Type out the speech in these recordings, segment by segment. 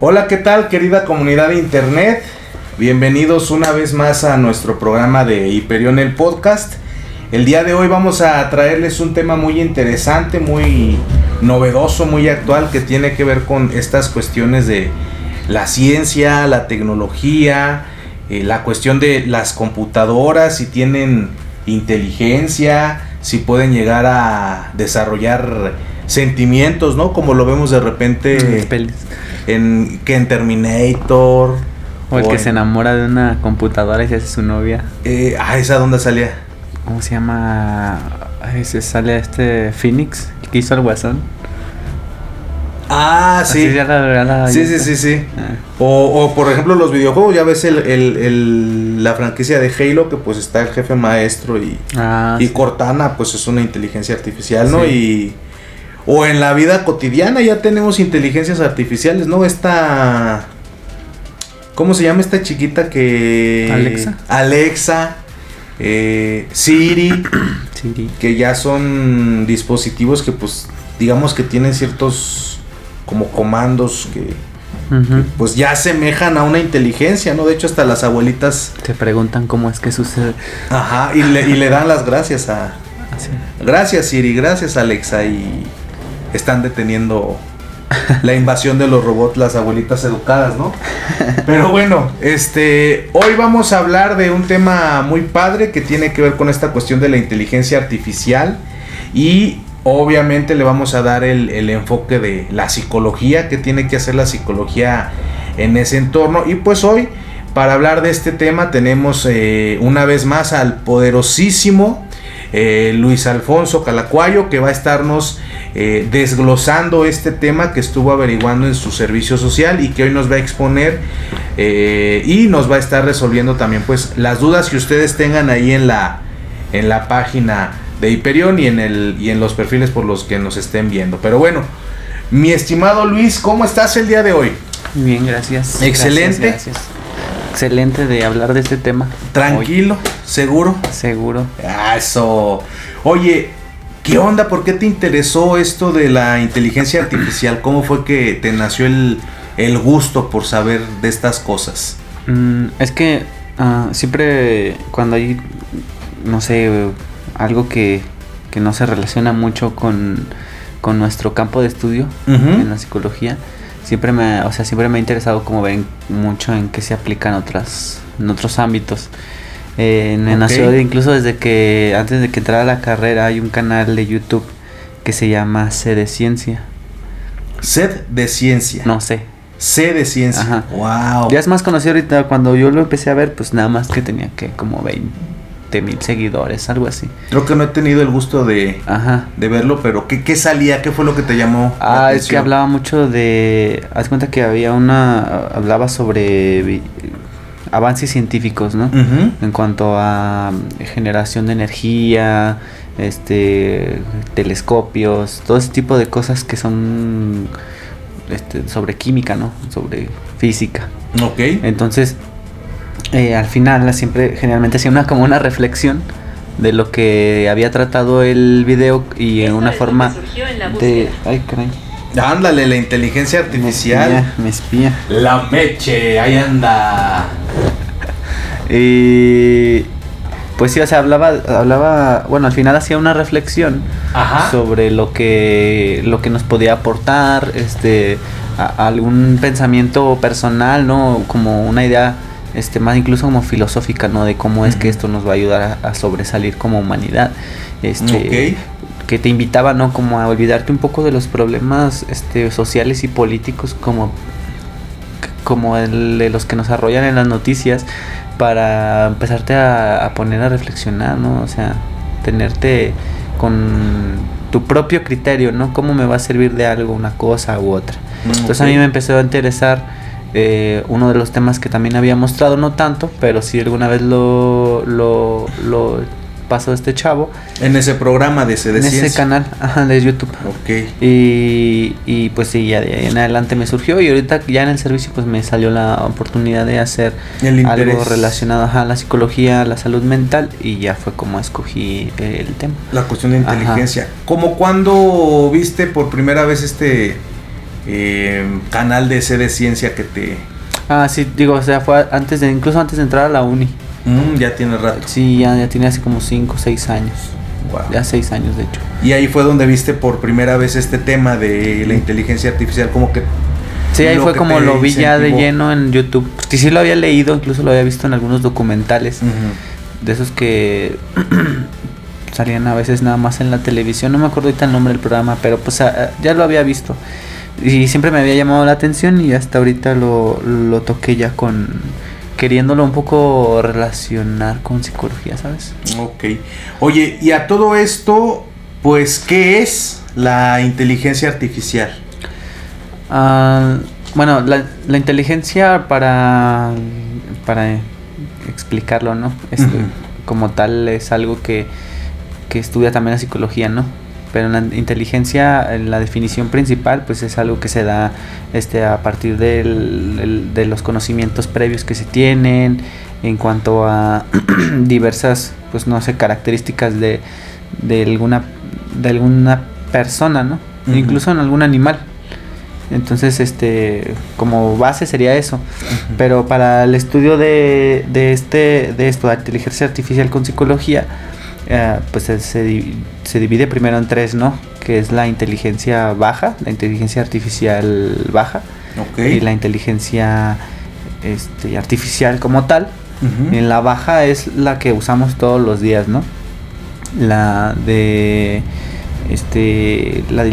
Hola, ¿qué tal, querida comunidad de internet? Bienvenidos una vez más a nuestro programa de Hyperion el podcast. El día de hoy vamos a traerles un tema muy interesante, muy novedoso, muy actual, que tiene que ver con estas cuestiones de la ciencia, la tecnología, la cuestión de las computadoras, si tienen inteligencia, si pueden llegar a desarrollar sentimientos, ¿no? Como lo vemos de repente en Terminator. O el que se enamora de una computadora y se hace su novia. ¿Esa dónde salía? ¿Cómo se llama? Se sale Phoenix, el que hizo el Guasón. Sí. Sí. O por ejemplo los videojuegos, ya ves la franquicia de Halo, que pues está el jefe maestro y sí. Cortana pues es una inteligencia artificial, ¿no? Sí. O en la vida cotidiana ya tenemos inteligencias artificiales, ¿no? ¿Cómo se llama esta chiquita que... Alexa, Siri, que ya son dispositivos que pues digamos que tienen ciertos como comandos que pues ya asemejan a una inteligencia, ¿no? De hecho hasta las abuelitas te preguntan cómo es que sucede. Ajá, y le dan las gracias a... Sí. Gracias Siri, gracias Alexa, y están deteniendo la invasión de los robots, las abuelitas educadas, ¿no? Pero bueno, hoy vamos a hablar de un tema muy padre que tiene que ver con esta cuestión de la inteligencia artificial, y obviamente le vamos a dar el enfoque de la psicología, que tiene que hacer la psicología en ese entorno. Y pues hoy, para hablar de este tema, tenemos una vez más al poderosísimo Luis Alfonso Calacuayo, que va a estarnos desglosando este tema que estuvo averiguando en su servicio social y que hoy nos va a exponer y nos va a estar resolviendo también pues las dudas que ustedes tengan ahí en la página de Hyperion y en los perfiles por los que nos estén viendo. Pero bueno, mi estimado Luis, ¿cómo estás el día de hoy? Bien, gracias. Excelente. Gracias. Excelente de hablar de este tema. Tranquilo, hoy. ¿Seguro? Seguro. Eso. Oye, ¿qué onda? ¿Por qué te interesó esto de la inteligencia artificial? ¿Cómo fue que te nació el gusto por saber de estas cosas? Es que siempre cuando hay, no sé, algo que no se relaciona mucho con nuestro campo de estudio en la psicología, siempre me ha interesado como ver mucho en qué se aplican en otros ámbitos. En la ciudad, incluso desde que antes de que entrara a la carrera, hay un canal de YouTube que se llama C de Ciencia. C de Ciencia. No sé. C de Ciencia. Ajá. Wow. Ya es más conocido ahorita. Cuando yo lo empecé a ver, pues nada más que tenía que como 20,000 seguidores, algo así. Creo que no he tenido el gusto de verlo, pero ¿qué salía? ¿Qué fue lo que te llamó la atención? Es que hablaba mucho de... Haz cuenta que hablaba sobre avances científicos, ¿no? En cuanto a generación de energía, telescopios, todo ese tipo de cosas que son sobre química, ¿no? Sobre física. Ok. Entonces, al final generalmente hacía como una reflexión de lo que había tratado el video y en una forma de... Ay, caray. Ándale, la inteligencia artificial. Me espía. La meche, ahí anda. Pues sí, o sea, hablaba, bueno, al final hacía una reflexión sobre lo que nos podía aportar, algún pensamiento personal, ¿no? Como una idea, más incluso como filosófica, ¿no? De cómo es que esto nos va a ayudar a sobresalir como humanidad. Que te invitaba, ¿no? Como a olvidarte un poco de los problemas sociales y políticos como de los que nos arrollan en las noticias, para empezarte a poner a reflexionar, ¿no? O sea, tenerte con tu propio criterio, ¿no? ¿Cómo me va a servir de algo una cosa u otra? Entonces a mí me empezó a interesar uno de los temas que también había mostrado, no tanto, pero sí alguna vez lo pasó este chavo. En ese programa de C de Ciencia. En ese canal, de YouTube. Ok. Y pues sí, ya de ahí en adelante me surgió, y ahorita ya en el servicio pues me salió la oportunidad de hacer algo relacionado a la psicología, a la salud mental, y ya fue como escogí el tema. La cuestión de inteligencia. ¿Cómo cuándo viste por primera vez canal de ese de ciencia que te... Ah, sí, digo, o sea, fue incluso antes de entrar a la uni. Ya tiene rato. Sí, ya tiene hace como 5 o 6 años. Wow. Ya 6 años, de hecho. Y ahí fue donde viste por primera vez este tema de la inteligencia artificial, como que... Sí, ahí fue como lo vi ya de lleno en YouTube. Porque sí lo había leído, incluso lo había visto en algunos documentales. De esos que salían a veces nada más en la televisión. No me acuerdo ahorita el nombre del programa, pero pues ya lo había visto. Y siempre me había llamado la atención y hasta ahorita lo toqué ya queriéndolo un poco relacionar con psicología, ¿sabes? Ok. Oye, y a todo esto, pues, ¿qué es la inteligencia artificial? Bueno, la inteligencia para explicarlo, ¿no? Como tal es algo que estudia también la psicología, ¿no? Pero la inteligencia, la definición principal, pues es algo que se da a partir de los conocimientos previos que se tienen en cuanto a diversas, pues no sé, características de alguna persona, ¿no? Incluso en algún animal. Entonces, como base sería eso. Pero para el estudio de esto, de inteligencia artificial con psicología, pues se divide primero en 3, ¿no? Que es la inteligencia baja, la inteligencia artificial baja, y la inteligencia artificial como tal. En la baja es la que usamos todos los días, ¿no? La del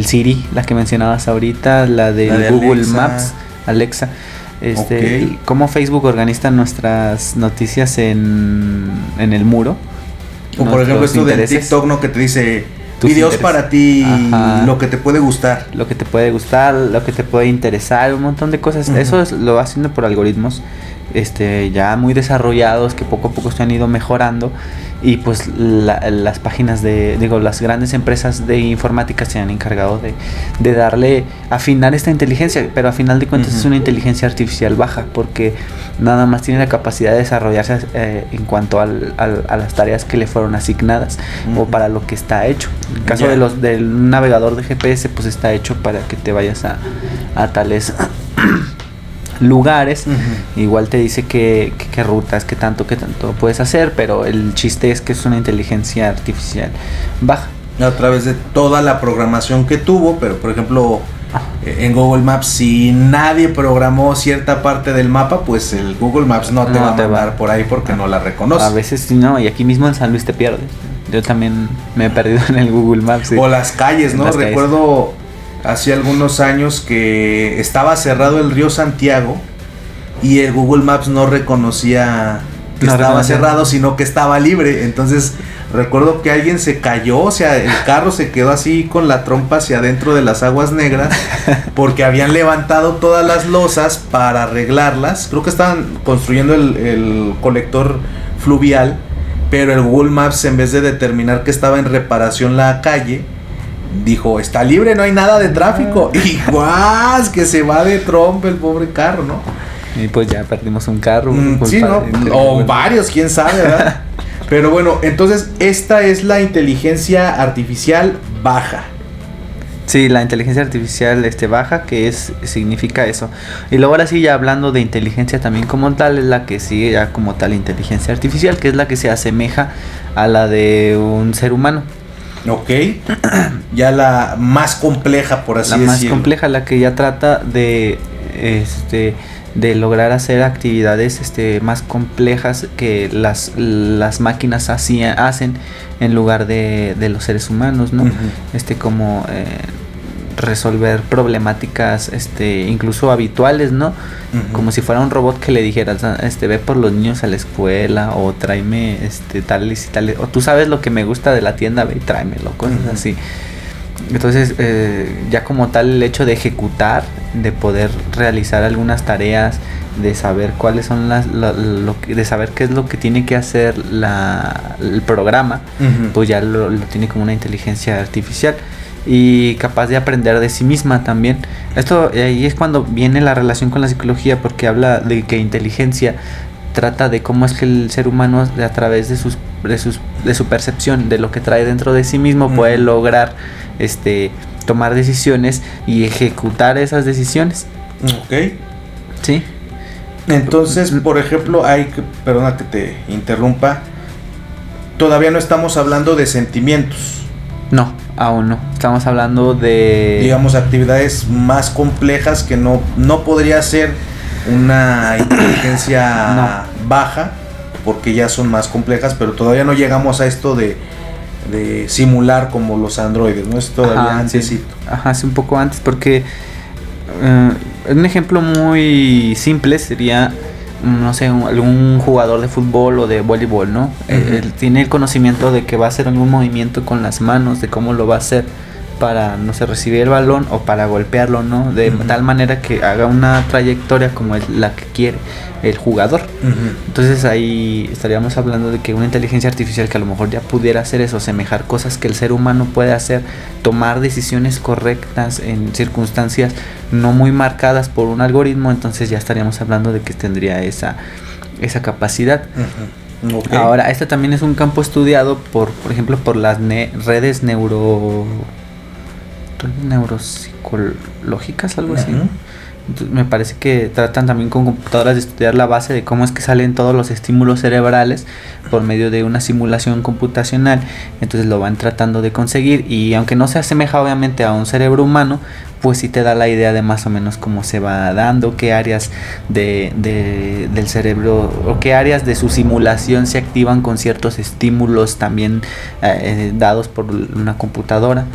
Siri, la que mencionabas ahorita, la de Google Alexa. Maps, Alexa. Cómo Facebook organiza nuestras noticias en el muro. O por ejemplo esto del TikTok, ¿no? Que te dice videos para ti, lo que te puede gustar. Lo que te puede gustar, lo que te puede interesar, un montón de cosas. Eso lo va haciendo por algoritmos ya muy desarrollados que poco a poco se han ido mejorando. Y pues las páginas las grandes empresas de informática se han encargado de darle, afinar esta inteligencia, pero a final de cuentas es una inteligencia artificial baja, porque nada más tiene la capacidad de desarrollarse en cuanto a las tareas que le fueron asignadas o para lo que está hecho. En el caso del navegador de GPS, pues está hecho para que te vayas a tales lugares. Igual te dice qué rutas, qué tanto puedes hacer, pero el chiste es que es una inteligencia artificial baja. A través de toda la programación que tuvo, pero por ejemplo en Google Maps, si nadie programó cierta parte del mapa, pues el Google Maps no te va a mandar por ahí porque no la reconoce. A veces no, y aquí mismo en San Luis te pierdes. Yo también me he perdido en el Google Maps. Sí. O las calles, ¿no? Recuerdo hace algunos años que estaba cerrado el río Santiago y el Google Maps no reconocía que estaba cerrado, sino que estaba libre. Entonces recuerdo que alguien se cayó, o sea, el carro se quedó así con la trompa hacia adentro de las aguas negras porque habían levantado todas las losas para arreglarlas. Creo que estaban construyendo el colector fluvial, pero el Google Maps, en vez de determinar que estaba en reparación la calle, dijo, está libre, no hay nada de tráfico. Y ¡guau! Que se va de trompa el pobre carro, ¿no? Y pues ya perdimos un carro. Sí, ¿no? O varios, quién sabe, ¿verdad? Pero bueno, entonces esta es la inteligencia artificial baja. Sí, la inteligencia artificial baja, que significa eso. Y luego ahora sí, ya hablando de inteligencia también como tal, es la que sigue ya como tal inteligencia artificial, que es la que se asemeja a la de un ser humano. Ok, ya la más compleja, por así decirlo. La más compleja, la que ya trata de lograr hacer actividades más complejas que las máquinas hacen en lugar de los seres humanos, ¿no? Como resolver problemáticas incluso habituales, ¿no? Como si fuera un robot que le dijeras, ve por los niños a la escuela, o tráeme tales y tales, o tú sabes lo que me gusta de la tienda, ve y tráemelo, cosas así. Entonces ya como tal el hecho de ejecutar, de poder realizar algunas tareas, de saber cuáles son de saber qué es lo que tiene que hacer el programa, pues ya lo tiene como una inteligencia artificial y capaz de aprender de sí misma también. Esto ahí es cuando viene la relación con la psicología, porque habla de que inteligencia trata de cómo es que el ser humano, a través de su percepción de lo que trae dentro de sí mismo, puede lograr tomar decisiones y ejecutar esas decisiones. Ok. Sí. Entonces, por ejemplo, perdona que te interrumpa, todavía no estamos hablando de sentimientos. No, aún no. Estamos hablando de... digamos, actividades más complejas que no podría ser una inteligencia baja, porque ya son más complejas, pero todavía no llegamos a esto de simular como los androides, ¿no? Es todavía antesito. Sí, un poco antes, porque un ejemplo muy simple sería, no sé, algún jugador de fútbol o de voleibol, ¿no? Él tiene el conocimiento de que va a hacer algún movimiento con las manos, de cómo lo va a hacer para, no sé, recibir el balón o para golpearlo, ¿no? De tal manera que haga una trayectoria como la que quiere el jugador. Entonces ahí estaríamos hablando de que una inteligencia artificial que a lo mejor ya pudiera hacer eso, semejar cosas que el ser humano puede hacer, tomar decisiones correctas en circunstancias no muy marcadas por un algoritmo, entonces ya estaríamos hablando de que tendría esa capacidad. Okay. Ahora, este también es un campo estudiado por ejemplo, por las redes neuropsicológicas, algo así. Entonces, me parece que tratan también con computadoras de estudiar la base de cómo es que salen todos los estímulos cerebrales por medio de una simulación computacional. Entonces lo van tratando de conseguir, y aunque no se asemeja obviamente a un cerebro humano, pues sí te da la idea de más o menos cómo se va dando, qué áreas del cerebro o qué áreas de su simulación se activan con ciertos estímulos también dados por una computadora.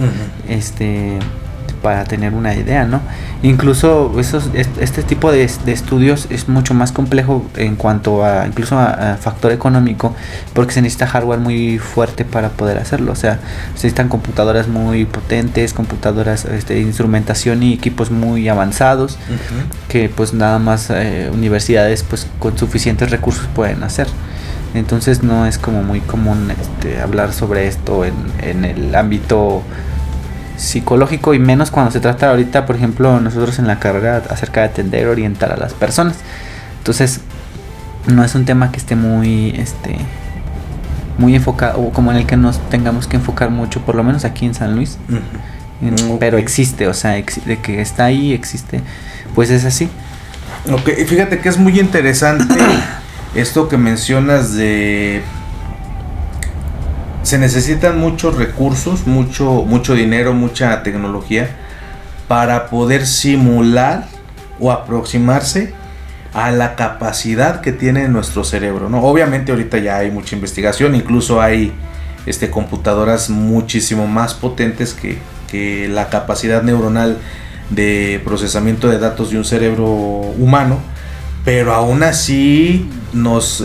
Para tener una idea, ¿no? Incluso este tipo de estudios es mucho más complejo en cuanto a incluso a factor económico, porque se necesita hardware muy fuerte para poder hacerlo. O sea, se necesitan computadoras muy potentes, computadoras de instrumentación y equipos muy avanzados, que pues nada más universidades pues con suficientes recursos pueden hacer. Entonces no es como muy común hablar sobre esto en el ámbito psicológico, y menos cuando se trata ahorita, por ejemplo, nosotros en la carrera acerca de atender, orientar a las personas. Entonces no es un tema que esté muy enfocado, o como en el que nos tengamos que enfocar mucho, por lo menos aquí en San Luis. Pero existe, o sea, de que está ahí, existe, pues es así. Ok, fíjate que es muy interesante esto que mencionas de... se necesitan muchos recursos, mucho dinero, mucha tecnología para poder simular o aproximarse a la capacidad que tiene nuestro cerebro, ¿no? Obviamente ahorita ya hay mucha investigación, incluso hay computadoras muchísimo más potentes que la capacidad neuronal de procesamiento de datos de un cerebro humano, pero aún así nos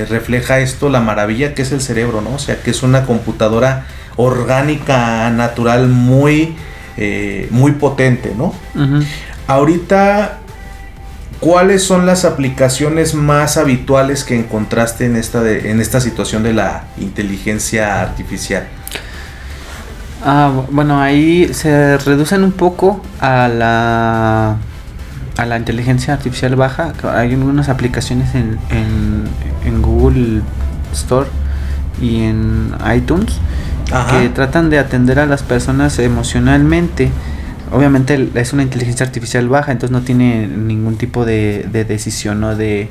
refleja esto la maravilla que es el cerebro, ¿no? O sea, que es una computadora orgánica, natural, muy potente, ¿no? Ahorita, ¿cuáles son las aplicaciones más habituales que encontraste en esta situación de la inteligencia artificial? Bueno, ahí se reducen un poco a la inteligencia artificial baja. Hay algunas aplicaciones en Google Store y en iTunes que tratan de atender a las personas emocionalmente. Obviamente es una inteligencia artificial baja, entonces no tiene ningún tipo de decisión o de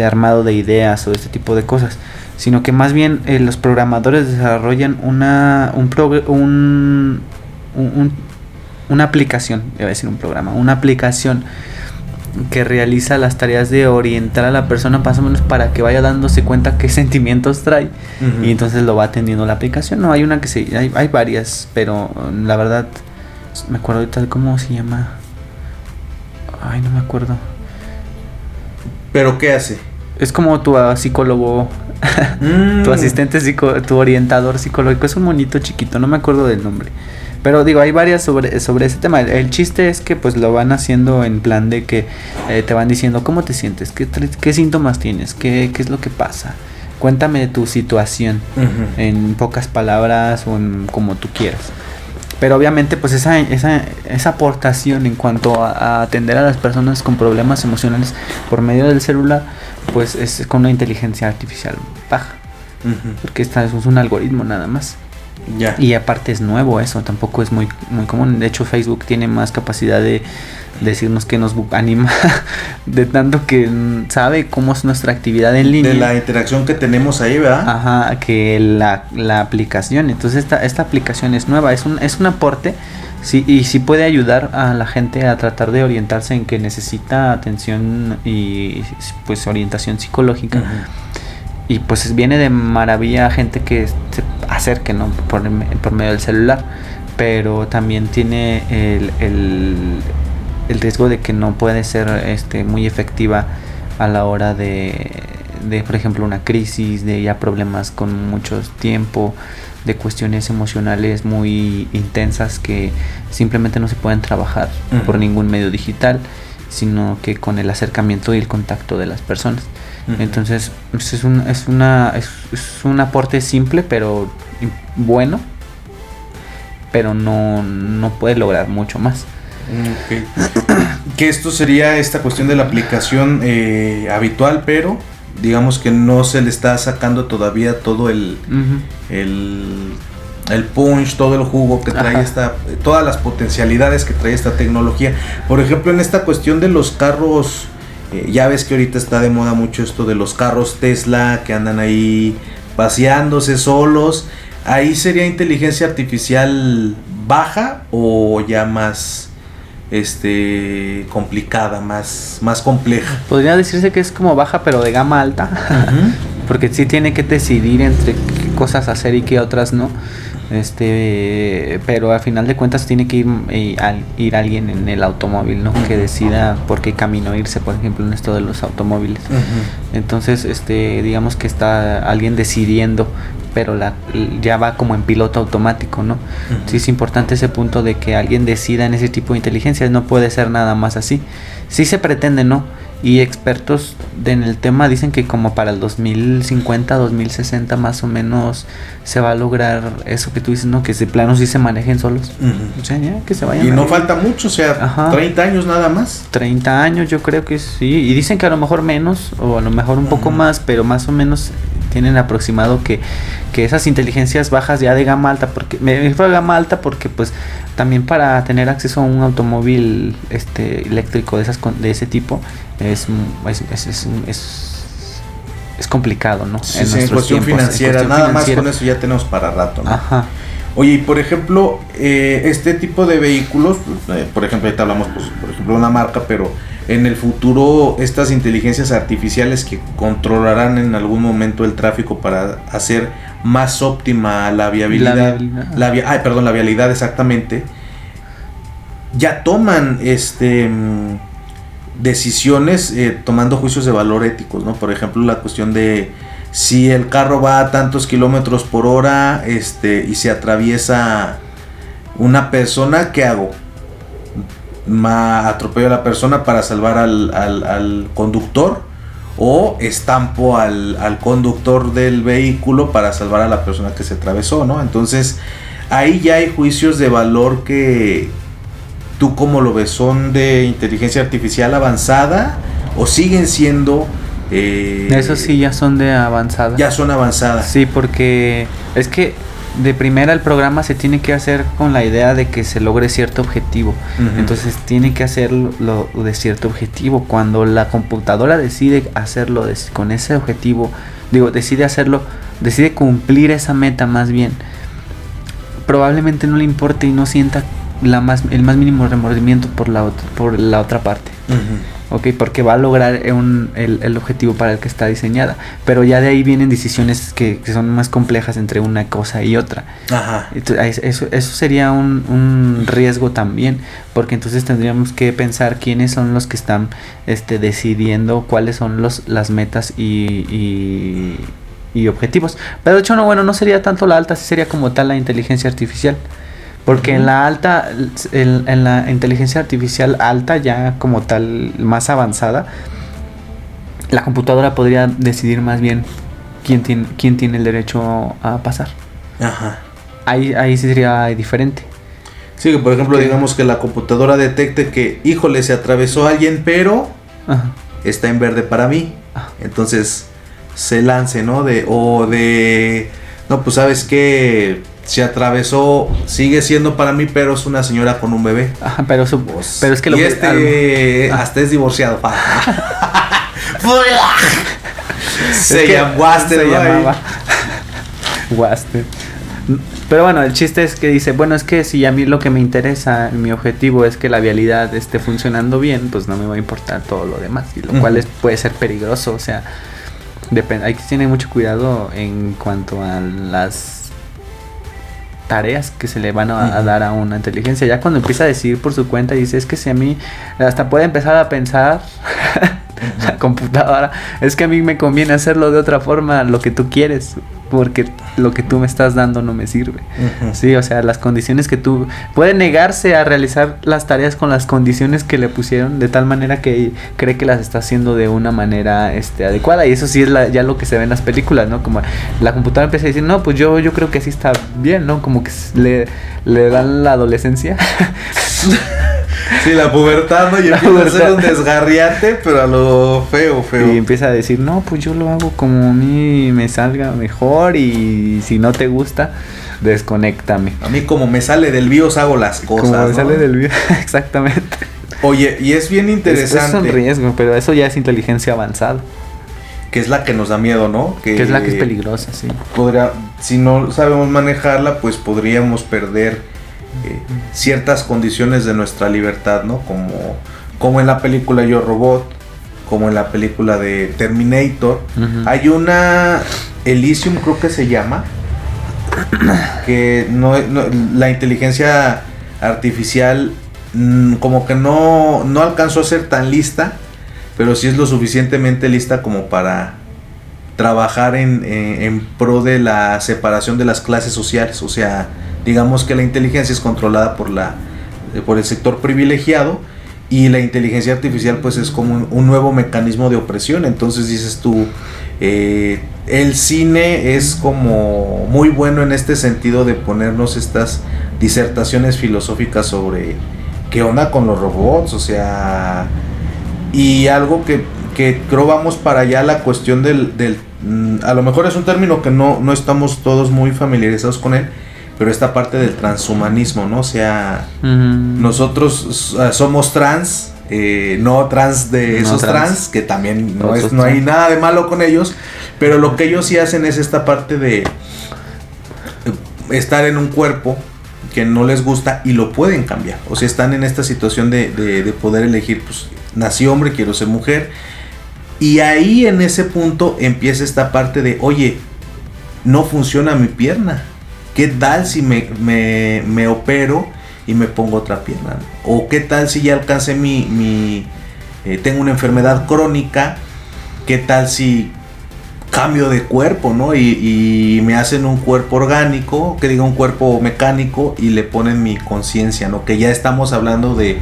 armado de ideas o de este tipo de cosas, sino que más bien los programadores desarrollan una aplicación, iba a decir un programa, una aplicación que realiza las tareas de orientar a la persona más o menos para que vaya dándose cuenta qué sentimientos trae, y entonces lo va atendiendo la aplicación. No, hay una que hay varias, pero la verdad me acuerdo ahorita de cómo se llama. No me acuerdo. ¿Pero qué hace? Es como tu psicólogo, tu asistente tu orientador psicológico. Es un monito chiquito, no me acuerdo del nombre. Pero digo, hay varias sobre ese tema. El chiste es que pues lo van haciendo en plan de que te van diciendo cómo te sientes, qué síntomas tienes, qué es lo que pasa. Cuéntame de tu situación, en pocas palabras o en como tú quieras. Pero obviamente pues esa aportación en cuanto a atender a las personas con problemas emocionales por medio del celular, pues es con una inteligencia artificial baja. Porque esta es un algoritmo nada más. Ya. Y aparte es nuevo eso, tampoco es muy, muy común. De hecho, Facebook tiene más capacidad de decirnos que nos anima de tanto que sabe cómo es nuestra actividad en línea. De la interacción que tenemos ahí, ¿verdad? Ajá, que la aplicación. Entonces esta aplicación es nueva, es un aporte. Sí, y sí puede ayudar a la gente a tratar de orientarse en que necesita atención y pues orientación psicológica. Uh-huh. Y pues viene de maravilla gente que se acerque, ¿no? por medio del celular, pero también tiene el riesgo de que no puede ser muy efectiva a la hora de por ejemplo una crisis, de ya problemas con mucho tiempo, de cuestiones emocionales muy intensas que simplemente no se pueden trabajar uh-huh. por ningún medio digital, sino que con el acercamiento y el contacto de las personas. Uh-huh. Entonces es un aporte simple pero bueno, pero no puede lograr mucho más. Okay. Que esto sería esta cuestión de la aplicación habitual, pero digamos que no se le está sacando todavía todo el punch, todo el jugo que trae todas las potencialidades que trae esta tecnología. Por ejemplo, en esta cuestión de los carros, ya ves que ahorita está de moda mucho esto de los carros Tesla que andan ahí paseándose solos. ¿Ahí sería inteligencia artificial baja o ya más complicada, más compleja? Podría decirse que es como baja pero de gama alta. Uh-huh. Porque sí tiene que decidir entre qué cosas hacer y qué otras no. Pero al final de cuentas tiene que ir alguien en el automóvil, ¿no? Que decida por qué camino irse, por ejemplo, en esto de los automóviles. Uh-huh. Entonces, digamos que está alguien decidiendo, pero ya va como en piloto automático, ¿no? Uh-huh. Sí es importante ese punto de que alguien decida en ese tipo de inteligencias, no puede ser nada más así. Sí se pretende, ¿no? Y expertos en el tema dicen que como para el 2050, 2060 más o menos se va a lograr eso que tú dices, ¿no? Que de plano sí se manejen solos. Uh-huh. O sea, ya que se vayan. Y no falta mucho, o sea, ajá. 30 años nada más. 30 años yo creo que sí. Y dicen que a lo mejor menos o a lo mejor un poco más, pero más o menos tienen aproximado que esas inteligencias bajas ya de gama alta, porque me refiero a gama alta porque pues también para tener acceso a un automóvil eléctrico de ese tipo es complicado, ¿no? Sí, en cuestión financiera, nada más con eso ya tenemos para rato, ¿no? Ajá. Oye, y por ejemplo, este tipo de vehículos, por ejemplo, ahorita hablamos, pues, por ejemplo, de una marca, pero en el futuro estas inteligencias artificiales que controlarán en algún momento el tráfico para hacer más óptima la viabilidad, la vialidad exactamente, ya toman decisiones tomando juicios de valor éticos, ¿no? Por ejemplo, la cuestión de si el carro va a tantos kilómetros por hora y se atraviesa una persona, ¿qué hago? ¿Atropello a la persona para salvar al conductor? ¿O estampo al conductor del vehículo para salvar a la persona que se atravesó, ¿no? Entonces, ahí ya hay juicios de valor que ¿tú cómo lo ves? ¿Son de inteligencia artificial avanzada o siguen siendo Esos sí ya son de avanzada. Ya son avanzadas. Sí, porque es que de primera el programa se tiene que hacer con la idea de que se logre cierto objetivo. Uh-huh. Entonces tiene que hacerlo de cierto objetivo. Cuando la computadora decide hacerlo con ese objetivo, decide cumplir esa meta más bien, probablemente no le importe y no sienta el más mínimo remordimiento por la otra parte. Uh-huh. Okay, porque va a lograr el objetivo para el que está diseñada. Pero ya de ahí vienen decisiones que son más complejas entre una cosa y otra. Ajá. Entonces, eso sería un riesgo también, porque entonces tendríamos que pensar quiénes son los que están decidiendo cuáles son las metas y objetivos. Pero de hecho no sería tanto la alta, sí sería como tal la inteligencia artificial. Porque en la alta, en la inteligencia artificial alta, ya como tal, más avanzada, la computadora podría decidir más bien quién tiene el derecho a pasar. Ajá. Ahí sí sería diferente. Sí, que por ejemplo, digamos que la computadora detecte que, híjole, se atravesó alguien, pero ajá, está en verde para mí. Ajá. Entonces, se lance, ¿no? No, pues, ¿sabes qué? se atravesó, sigue siendo para mí, pero es una señora con un bebé. Ajá, pero es que lo y hasta es divorciado. Se llamaba Waster. Pero bueno, el chiste es que dice, bueno, es que si a mí lo que me interesa, mi objetivo es que la vialidad esté funcionando bien, pues no me va a importar todo lo demás, y lo cual puede ser peligroso, o sea, hay que tener mucho cuidado en cuanto a las tareas que se le van a dar a una inteligencia. Ya cuando empieza a decidir por su cuenta, dice, es que si a mí hasta puede empezar a pensar la computadora, es que a mí me conviene hacerlo de otra forma, lo que tú quieres, porque lo que tú me estás dando no me sirve. Sí, o sea, las condiciones que tú... Puede negarse a realizar las tareas con las condiciones que le pusieron, de tal manera que cree que las está haciendo de una manera adecuada. Y eso sí es ya lo que se ve en las películas, ¿no? Como la computadora empieza a decir, no, pues yo creo que así está bien, ¿no? Como que le dan la adolescencia. Sí, la pubertad, ¿no? Y empieza a ser un desgarriate, pero a lo feo. Y empieza a decir, no, pues yo lo hago como a mí me salga mejor, y si no te gusta, desconéctame. A mí como me sale del BIOS hago las cosas, como me ¿no? sale del BIOS, exactamente. Oye, y es bien interesante. Es un riesgo, pero eso ya es inteligencia avanzada. Que es la que nos da miedo, ¿no? Que es la que es peligrosa, sí. Si no sabemos manejarla, pues podríamos perder ciertas condiciones de nuestra libertad, ¿no? Como en la película Yo Robot, como en la película de Terminator. Hay una Elysium, creo que se llama, que la inteligencia artificial como que no alcanzó a ser tan lista, pero sí es lo suficientemente lista como para trabajar en pro de la separación de las clases sociales. O sea, digamos que la inteligencia es controlada por el sector privilegiado, y la inteligencia artificial pues es como un nuevo mecanismo de opresión. Entonces dices tú, el cine es como muy bueno en este sentido de ponernos estas disertaciones filosóficas sobre qué onda con los robots, o sea, y algo que creo vamos para allá, la cuestión del a lo mejor es un término que no estamos todos muy familiarizados con él, pero esta parte del transhumanismo, ¿no? O sea, nosotros somos trans, no trans de esos trans, que también no hay nada de malo con ellos, pero lo que ellos sí hacen es esta parte de estar en un cuerpo que no les gusta y lo pueden cambiar. O sea, están en esta situación de poder elegir, pues, nací hombre, quiero ser mujer. Y ahí en ese punto empieza esta parte de, oye, no funciona mi pierna. ¿Qué tal si me opero y me pongo otra pierna? ¿O qué tal si ya alcancé tengo una enfermedad crónica? ¿Qué tal si cambio de cuerpo, ¿no? Y me hacen un cuerpo orgánico, que diga un cuerpo mecánico, y le ponen mi conciencia, ¿no? Que ya estamos hablando de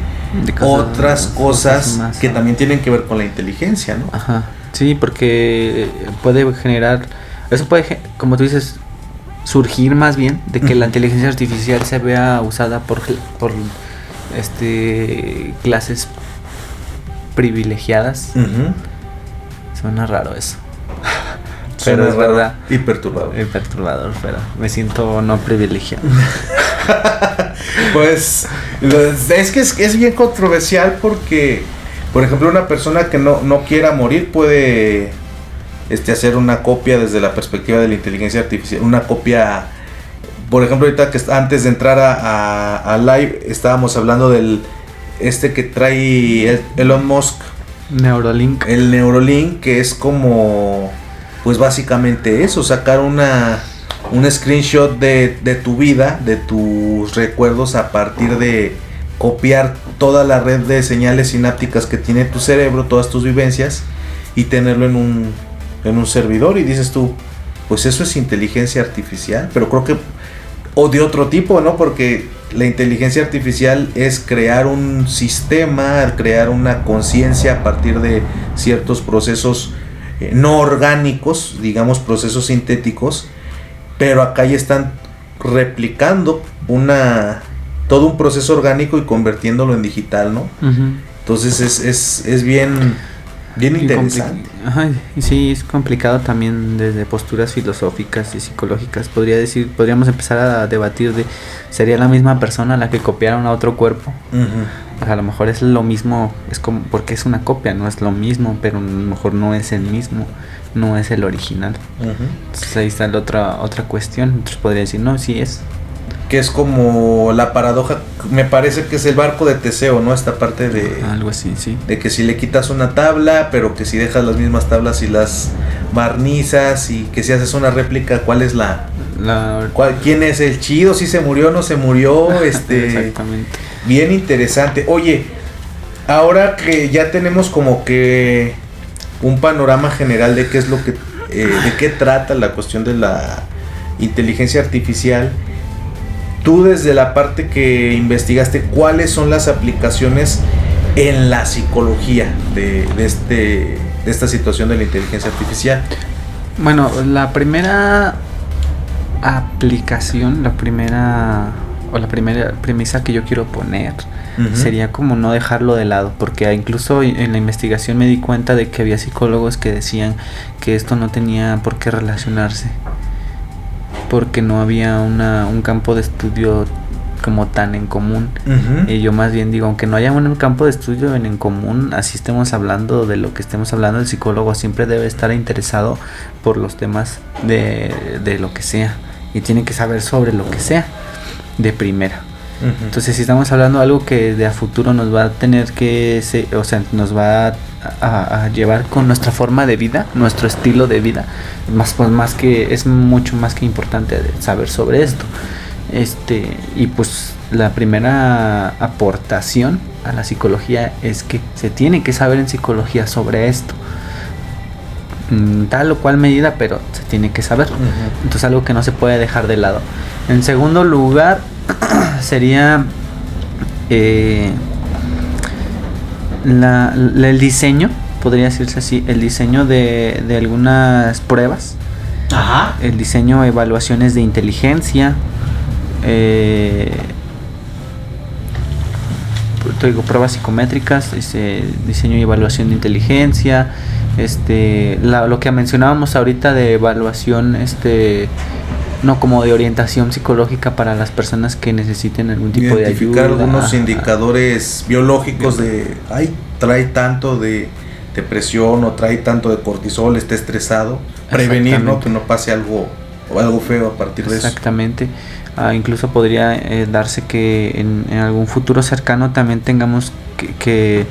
otras cosas que también tienen que ver con la inteligencia, ¿no? Ajá. Sí, porque puede generar, eso puede, como tú dices, surgir más bien de que la inteligencia artificial se vea usada por clases privilegiadas. Suena raro eso. Pero es verdad. Y perturbador. Pero me siento no privilegiado. Pues es que es bien controversial, porque, por ejemplo, una persona que no quiera morir puede hacer una copia desde la perspectiva de la inteligencia artificial. Una copia, por ejemplo, ahorita que antes de entrar a live estábamos hablando del que trae Elon Musk. Neuralink. El Neuralink, que es como, pues básicamente eso, sacar un screenshot de tu vida, de tus recuerdos, a partir de copiar toda la red de señales sinápticas que tiene tu cerebro, todas tus vivencias, y tenerlo en un servidor. Y dices tú, pues eso es inteligencia artificial, pero creo que, o de otro tipo, ¿no? Porque la inteligencia artificial es crear un sistema, crear una conciencia a partir de ciertos procesos no orgánicos, digamos procesos sintéticos, pero acá ya están replicando todo un proceso orgánico y convirtiéndolo en digital, ¿no? Entonces es bien Bien interesante. Sí, es complicado también desde posturas filosóficas y psicológicas. Podríamos empezar a debatir de, ¿sería la misma persona la que copiaron a otro cuerpo? Uh-huh. O sea, a lo mejor es lo mismo, es como, porque es una copia, no es lo mismo, pero a lo mejor no es el mismo, no es el original. Uh-huh. Entonces ahí está la otra cuestión. Entonces podría decir, no, sí es. Que es como la paradoja, me parece que es el barco de Teseo, ¿no? Esta parte de... Algo así, sí. De que si le quitas una tabla, pero que si dejas las mismas tablas y las barnizas, y que si haces una réplica, ¿cuál es ¿quién es el chido? ¿Si se murió o no se murió? Exactamente. Bien interesante. Oye, ahora que ya tenemos como que un panorama general de qué es lo que... de qué trata la cuestión de la inteligencia artificial... Tú desde la parte que investigaste, ¿cuáles son las aplicaciones en la psicología de esta situación de la inteligencia artificial? Bueno, la primera aplicación, la primera premisa que yo quiero poner uh-huh. sería como no dejarlo de lado, porque incluso en la investigación me di cuenta de que había psicólogos que decían que esto no tenía por qué relacionarse, porque no había un campo de estudio como tan en común. Uh-huh. Y yo más bien digo, aunque no haya un campo de estudio en común, así estemos hablando de lo que estemos hablando, el psicólogo siempre debe estar interesado por los temas de lo que sea, y tiene que saber sobre lo que sea de primera. Uh-huh. Entonces, si estamos hablando de algo que de a futuro nos va a tener que nos va a llevar con nuestra forma de vida, nuestro estilo de vida, más que es mucho más que importante saber sobre esto. Y pues la primera aportación a la psicología es que se tiene que saber en psicología sobre esto, tal o cual medida, pero se tiene que saber. Uh-huh. Entonces, algo que no se puede dejar de lado. En segundo lugar sería el diseño, podría decirse así, el diseño de algunas pruebas. Ajá. El diseño, evaluaciones de inteligencia, pruebas psicométricas, diseño y evaluación de inteligencia, lo que mencionábamos ahorita de evaluación, no como de orientación psicológica para las personas que necesiten algún tipo de ayuda. Identificar algunos indicadores biológicos de, trae tanto de depresión o trae tanto de cortisol, está estresado, prevenir, ¿no? Que no pase algo feo a partir de eso. Exactamente. Incluso podría darse que en algún futuro cercano también tengamos que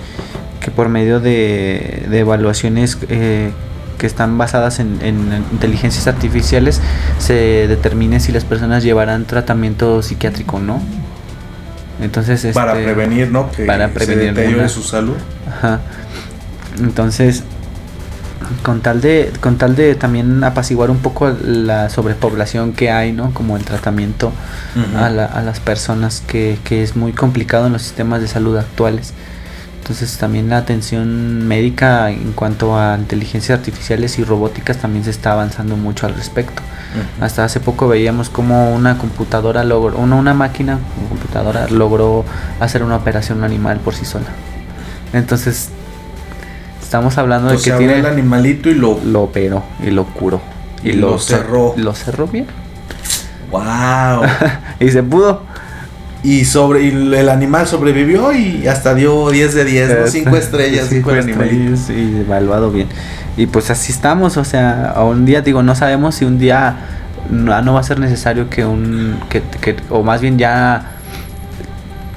por medio de evaluaciones que están basadas en inteligencias artificiales se determine si las personas llevarán tratamiento psiquiátrico o no. Entonces para prevenir, ¿no? Que para prevenir se deteriore su salud. Ajá. Entonces, con tal de también apaciguar un poco la sobrepoblación que hay, ¿no? Como el tratamiento uh-huh. a las personas, que es muy complicado en los sistemas de salud actuales. Entonces también la atención médica en cuanto a inteligencias artificiales y robóticas también se está avanzando mucho al respecto. Uh-huh. Hasta hace poco veíamos cómo una computadora una máquina computadora logró hacer una operación animal por sí sola. Entonces estamos hablando de que tiene el animalito y lo operó y lo curó y lo cerró. Lo cerró bien. Wow. Y se pudo. Y el animal sobrevivió y hasta dio 10 de 10, ¿no? 5 estrellas, 5 animalitos. Y evaluado bien. Y pues así estamos, o sea, a un día, no sabemos si un día no va a ser necesario o más bien ya,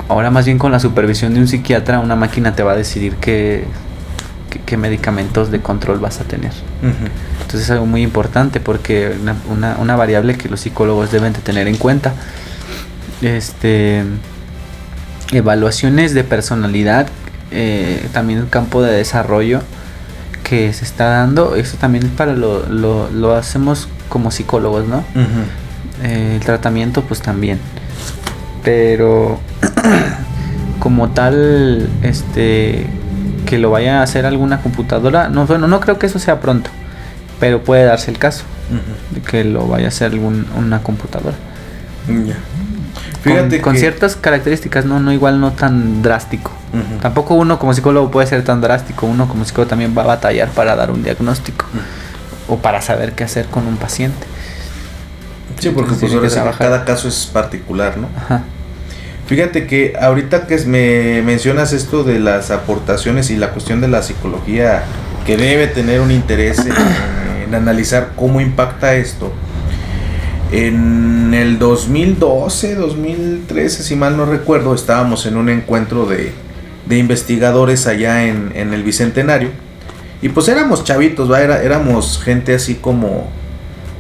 ahora más bien con la supervisión de un psiquiatra, una máquina te va a decidir qué medicamentos de control vas a tener. Uh-huh. Entonces es algo muy importante, porque una variable que los psicólogos deben de tener en cuenta. Evaluaciones de personalidad, también el campo de desarrollo que se está dando, eso también es para lo hacemos como psicólogos, ¿no? Uh-huh. El tratamiento pues también, pero como tal, que lo vaya a hacer alguna computadora, no creo que eso sea pronto, pero puede darse el caso uh-huh. de que lo vaya a hacer una computadora. Ya. Fíjate con ciertas características, no igual, no tan drástico, Uh-huh. Tampoco uno como psicólogo puede ser tan drástico, uno como psicólogo también va a batallar para dar un diagnóstico o para saber qué hacer con un paciente. Sí, porque pues ahora sí que cada caso es particular, ¿no? Ajá. Fíjate que ahorita que me mencionas esto de las aportaciones y la cuestión de la psicología, que debe tener un interés en analizar cómo impacta esto. En el 2012, 2013, si mal no recuerdo, estábamos en un encuentro de investigadores allá en el Bicentenario. Y pues éramos chavitos, éramos gente así como,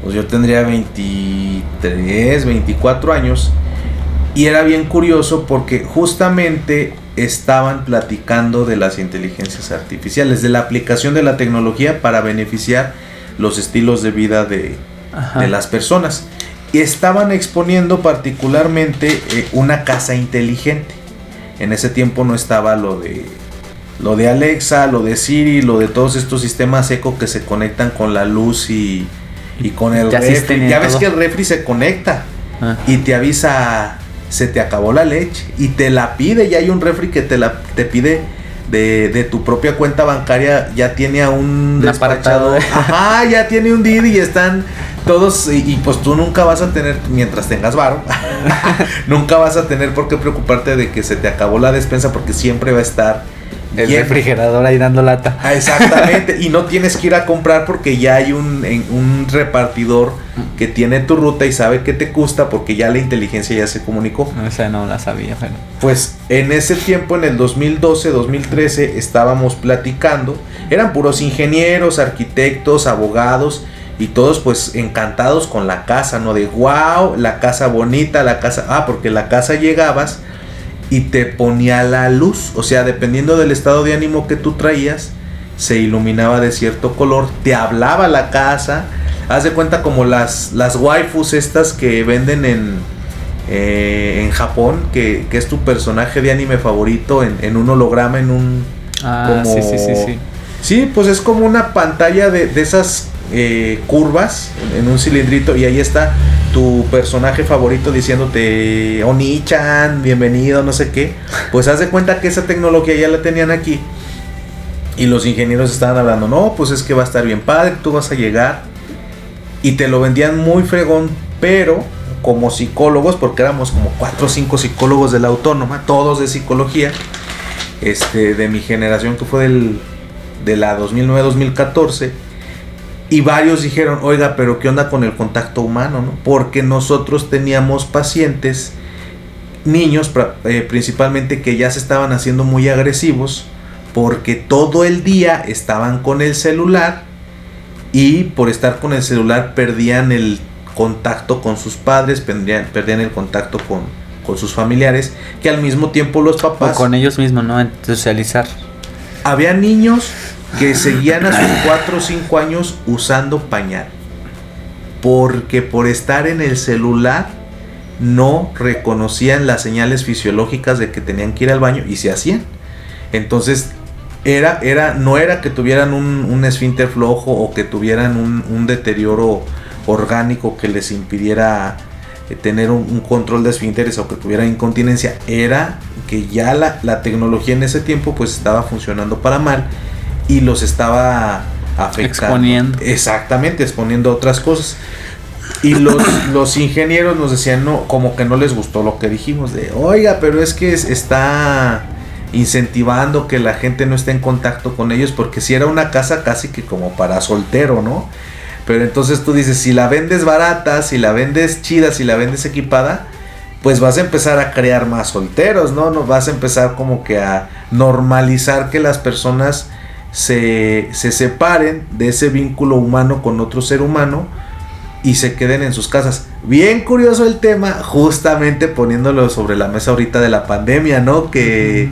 pues yo tendría 23, 24 años. Y era bien curioso porque justamente estaban platicando de las inteligencias artificiales, de la aplicación de la tecnología para beneficiar los estilos de vida de las personas. Y estaban exponiendo particularmente una casa inteligente. En ese tiempo no estaba lo de Alexa, lo de Siri, lo de todos estos sistemas eco que se conectan con la luz y con el refri. Ya ves que el refri se conecta y te avisa, se te acabó la leche y te la pide. Ya hay un refri que te pide de tu propia cuenta bancaria, ya tiene a un despachador. Ajá, ya tiene un Didi y están todos, y pues tú nunca vas a tener, mientras tengas varo, nunca vas a tener por qué preocuparte de que se te acabó la despensa, porque siempre va a estar el refrigerador ahí dando lata. Exactamente, y no tienes que ir a comprar porque ya hay un repartidor que tiene tu ruta y sabe qué te gusta, porque ya la inteligencia ya se comunicó. O sea, no la sabía, pero... Pues en ese tiempo, en el 2012, 2013, estábamos platicando, eran puros ingenieros, arquitectos, abogados, y todos pues encantados con la casa, ¿no? De wow, la casa bonita, la casa... porque la casa llegabas y te ponía la luz, o sea, dependiendo del estado de ánimo que tú traías, se iluminaba de cierto color, te hablaba la casa. Haz de cuenta como las waifus estas que venden en Japón, que es tu personaje de anime favorito en un holograma, en un... Sí. Sí, pues es como una pantalla de esas curvas en un cilindrito, y ahí está tu personaje favorito diciéndote Oni-chan, bienvenido, no sé qué. Pues haz de cuenta que esa tecnología ya la tenían aquí y los ingenieros estaban hablando, no, pues es que va a estar bien padre, tú vas a llegar, y te lo vendían muy fregón, pero como psicólogos, porque éramos como 4 o 5 psicólogos de la Autónoma, todos de psicología, de mi generación, que fue de la 2009-2014, y varios dijeron, oiga, pero ¿qué onda con el contacto humano, no? Porque nosotros teníamos pacientes, niños principalmente, que ya se estaban haciendo muy agresivos, porque todo el día estaban con el celular, y por estar con el celular perdían el contacto con sus padres, perdían el contacto con sus familiares, que al mismo tiempo los papás... O con ellos mismos, ¿no? Socializar. Había niños que seguían a sus 4 o 5 años usando pañal, porque por estar en el celular no reconocían las señales fisiológicas de que tenían que ir al baño y se hacían. Entonces no era que tuvieran un esfínter flojo o que tuvieran un deterioro orgánico que les impidiera tener un control de esfínteres, o que tuvieran incontinencia. Era que ya la tecnología en ese tiempo pues estaba funcionando para mal y los estaba afectando. Exponiendo. Exactamente, exponiendo otras cosas. Y los ingenieros nos decían, no, como que no les gustó lo que dijimos, de oiga, pero es que está incentivando que la gente no esté en contacto con ellos, porque si era una casa casi que como para soltero, ¿no? Pero entonces tú dices, si la vendes barata, si la vendes chida, si la vendes equipada, pues vas a empezar a crear más solteros, ¿no? Vas a empezar como que a normalizar que las personas se separen de ese vínculo humano con otro ser humano y se queden en sus casas. Bien curioso el tema, justamente poniéndolo sobre la mesa ahorita de la pandemia, ¿no? Que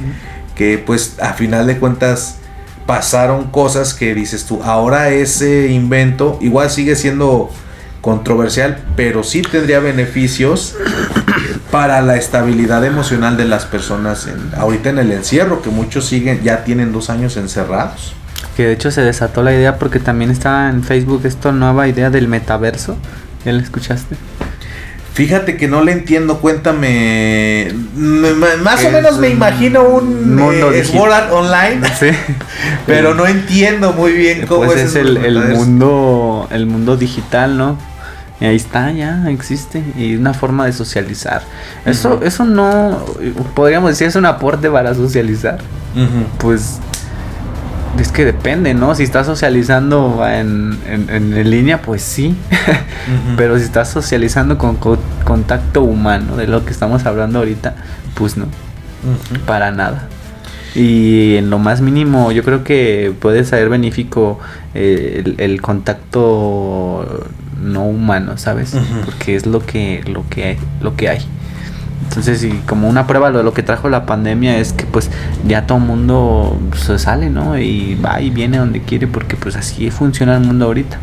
pues a final de cuentas pasaron cosas que dices tú, ahora ese invento igual sigue siendo controversial, pero sí tendría beneficios para la estabilidad emocional de las personas ahorita en el encierro, que muchos ya tienen 2 años encerrados. Que de hecho se desató la idea porque también estaba en Facebook esta nueva idea del metaverso. ¿Ya la escuchaste? Fíjate que no le entiendo, cuéntame. Más o menos me imagino un Sword Art Online, sí. Pero no entiendo muy bien cómo pues es el mundo digital, ¿no? Y ahí está, ya existe. Y una forma de socializar. Eso no, podríamos decir, es un aporte para socializar. Pues es que depende, ¿no? Si estás socializando en línea, pues sí. Pero si estás socializando con contacto humano, de lo que estamos hablando ahorita, pues no. Para nada. Y en lo más mínimo, yo creo que puede ser benéfico el contacto no humano, ¿sabes? Porque es lo que hay. Entonces, y como una prueba de lo que trajo la pandemia es que pues ya todo el mundo se sale, ¿no? Y va y viene donde quiere, porque pues así funciona el mundo ahorita.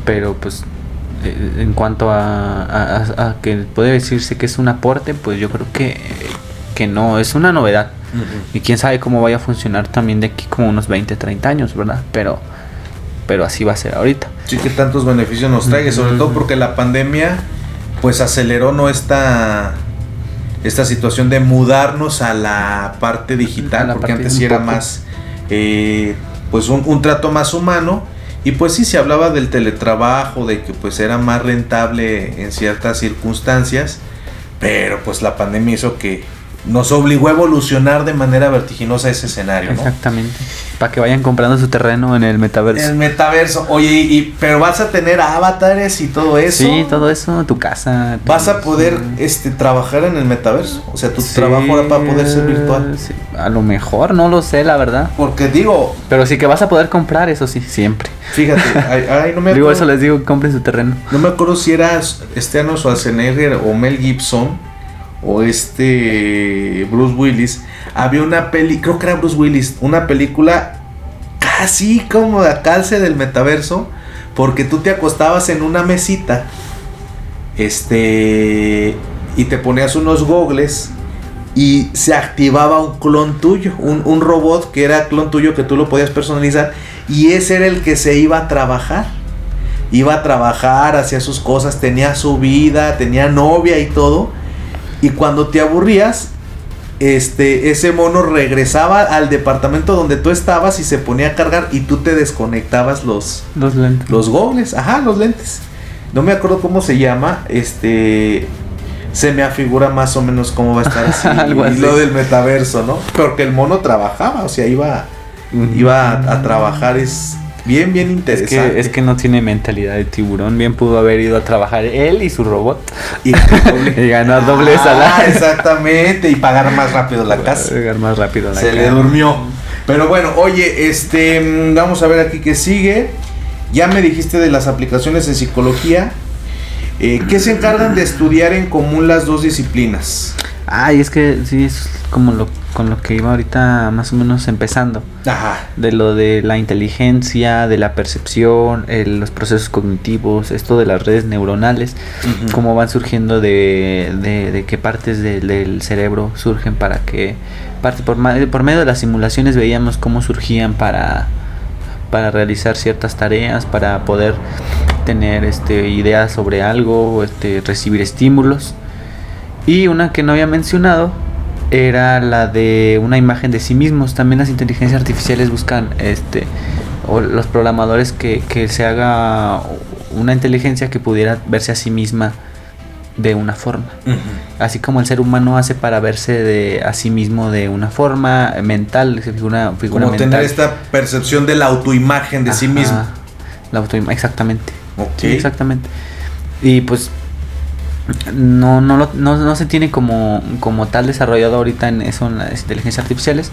Pero pues en cuanto a que puede decirse que es un aporte, pues yo creo que no, es una novedad. Y quién sabe cómo vaya a funcionar también de aquí como unos 20, 30 años, ¿verdad? Pero así va a ser ahorita. Sí, que tantos beneficios nos trae, sobre todo porque la pandemia pues aceleró, ¿no? Esta situación de mudarnos a la parte digital, porque antes sí era más pues un trato más humano, y pues sí se hablaba del teletrabajo, de que pues era más rentable en ciertas circunstancias, pero pues la pandemia hizo que nos obligó a evolucionar de manera vertiginosa ese escenario, ¿no? Exactamente. Para que vayan comprando su terreno en el metaverso. El metaverso. Oye, pero vas a tener avatares y todo eso. Sí, todo eso, tu casa. Vas a poder trabajar en el metaverso. O sea, tu trabajo ahora va a poder ser virtual. Sí. A lo mejor, no lo sé, la verdad. Porque digo... Pero sí que vas a poder comprar, eso sí, siempre. Fíjate, no me digo, eso les digo, compren su terreno. No me acuerdo si era Arnold Schwarzenegger o Mel Gibson o Bruce Willis. Había una creo que era Bruce Willis, una película casi como de calce del metaverso, porque tú te acostabas en una mesita y te ponías unos gogles y se activaba un clon tuyo, un robot que era clon tuyo, que tú lo podías personalizar, y ese era el que se iba a trabajar. Hacía sus cosas, tenía su vida, tenía novia y todo. Y cuando te aburrías, ese mono regresaba al departamento donde tú estabas y se ponía a cargar, y tú te desconectabas los lentes. Los gogles, los lentes. No me acuerdo cómo se llama, se me afigura más o menos cómo va a estar así. Algo así. Y lo del metaverso, ¿no? Porque el mono trabajaba, o sea, iba a trabajar, es bien interesante. Es que no tiene mentalidad de tiburón. Bien pudo haber ido a trabajar él y su robot y ganar doble salario. Exactamente, y pagar más rápido la casa. Se le durmió. Pero bueno, oye, vamos a ver aquí qué sigue. Ya me dijiste de las aplicaciones de psicología. ¿Qué se encargan de estudiar en común las dos disciplinas? Es que sí, es como con lo que iba ahorita más o menos empezando. De lo de la inteligencia, de la percepción, los procesos cognitivos, esto de las redes neuronales, cómo van surgiendo de qué partes del cerebro surgen por medio de las simulaciones veíamos cómo surgían para realizar ciertas tareas, para poder tener ideas sobre algo, recibir estímulos. Y una que no había mencionado era la de una imagen de sí mismos. También las inteligencias artificiales buscan o los programadores que se haga una inteligencia que pudiera verse a sí misma de una forma, así como el ser humano hace para verse a sí mismo de una forma mental, figura como mental. Tener esta percepción de la autoimagen de sí mismo. La autoimagen, exactamente. Okay. Sí, exactamente. Y pues no se tiene como tal desarrollado ahorita en eso, en las inteligencias artificiales,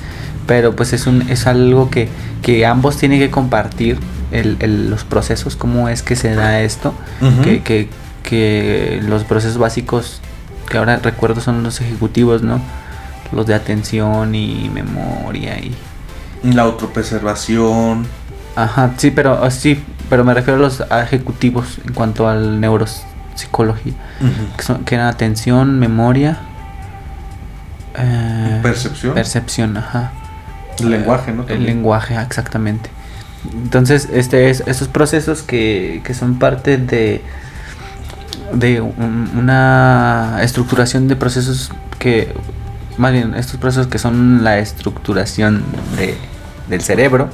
pero pues es algo que ambos tienen que compartir los procesos, cómo es que se da esto, que los procesos básicos que ahora recuerdo son los ejecutivos, ¿no? Los de atención y memoria y la autopreservación. Sí, pero me refiero a los ejecutivos en cuanto al neuropsicología, que eran atención, memoria, percepción, el lenguaje, ¿no? El lenguaje, exactamente. Entonces, esos procesos que son parte una estructuración de procesos que, más bien, estos procesos que son la estructuración del cerebro,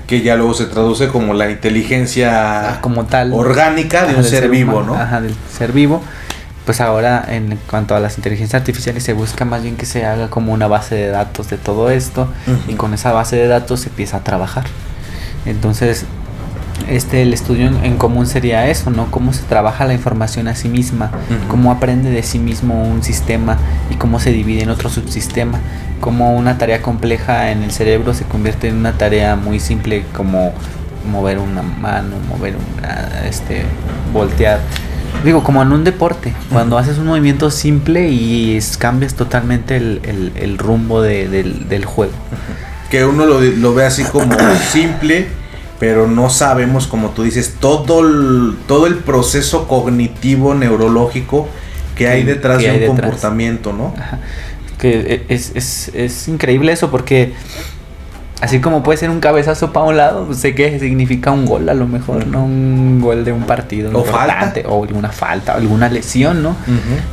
que ya luego se traduce como la inteligencia como tal orgánica de un ser vivo, humano, ¿no? Del ser vivo. Pues ahora, en cuanto a las inteligencias artificiales, se busca más bien que se haga como una base de datos de todo esto, y con esa base de datos se empieza a trabajar. Entonces, el estudio en común sería eso, ¿no? Cómo se trabaja la información a sí misma, cómo aprende de sí mismo un sistema y cómo se divide en otro subsistema, cómo una tarea compleja en el cerebro se convierte en una tarea muy simple, como mover una mano, voltear. Digo, como en un deporte, cuando haces un movimiento simple y cambias totalmente el rumbo del juego. Que uno lo ve así como simple, pero no sabemos, como tú dices, todo el proceso cognitivo, neurológico que hay detrás de un comportamiento, ¿no? Ajá. Que es increíble eso, porque así como puede ser un cabezazo para un lado, pues sé que significa un gol a lo mejor, ¿no? Un gol de un partido o importante, falta. o alguna falta, o alguna lesión, ¿no?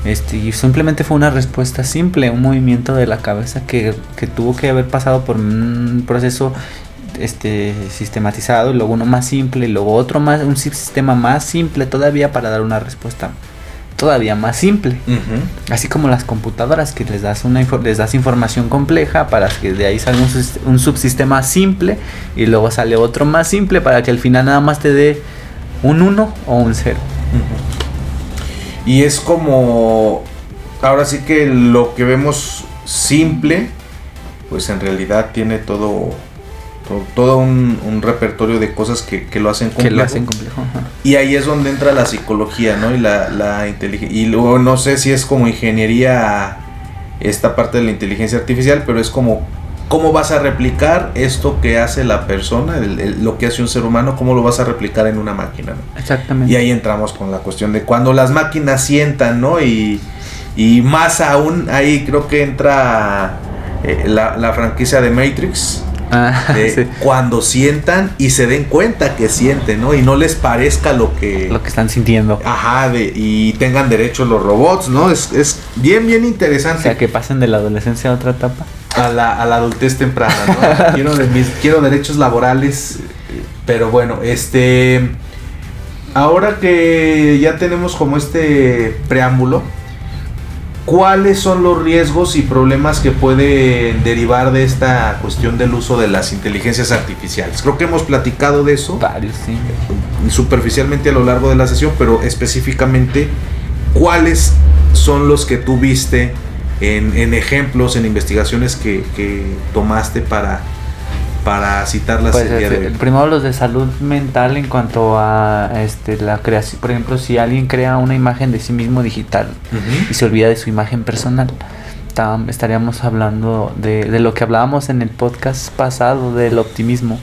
Y simplemente fue una respuesta simple, un movimiento de la cabeza que tuvo que haber pasado por un proceso sistematizado, y luego uno más simple, y luego un sistema más simple todavía para dar una respuesta todavía más simple. Así como las computadoras, que les das información compleja para que de ahí salga un subsistema simple, y luego sale otro más simple para que al final nada más te dé un 1 o un 0. Y es como, ahora sí que lo que vemos simple, pues en realidad tiene todo un repertorio de cosas que lo hacen complejo. Y ahí es donde entra la psicología, ¿no? Y la inteligencia. Y luego no sé si es como ingeniería esta parte de la inteligencia artificial, pero es como cómo vas a replicar esto que hace la persona, lo que hace un ser humano, cómo lo vas a replicar en una máquina, ¿no? Exactamente. Y ahí entramos con la cuestión de cuando las máquinas sientan, ¿no? Y más aún, ahí creo que entra la franquicia de Matrix. Sí. Cuando sientan y se den cuenta que sienten, ¿no? Y no les parezca lo que están sintiendo. Ajá, y tengan derecho los robots, ¿no? Es bien interesante. O sea, que pasen de la adolescencia a otra etapa. A la adultez temprana, ¿no? quiero derechos laborales, pero bueno, ahora que ya tenemos como este preámbulo, ¿cuáles son los riesgos y problemas que pueden derivar de esta cuestión del uso de las inteligencias artificiales? Creo que hemos platicado de eso. Varios, sí. Superficialmente a lo largo de la sesión, pero específicamente, ¿cuáles son los que tú viste en ejemplos, en investigaciones que tomaste para citarlas el día de hoy? Primero los de salud mental en cuanto a la creación. Por ejemplo, si alguien crea una imagen de sí mismo digital y se olvida de su imagen personal, estaríamos hablando de lo que hablábamos en el podcast pasado del optimismo.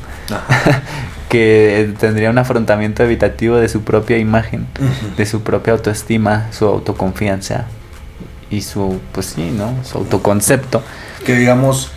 Que tendría un afrontamiento evitativo de su propia imagen, de su propia autoestima, su autoconfianza y su autoconcepto. Que digamos,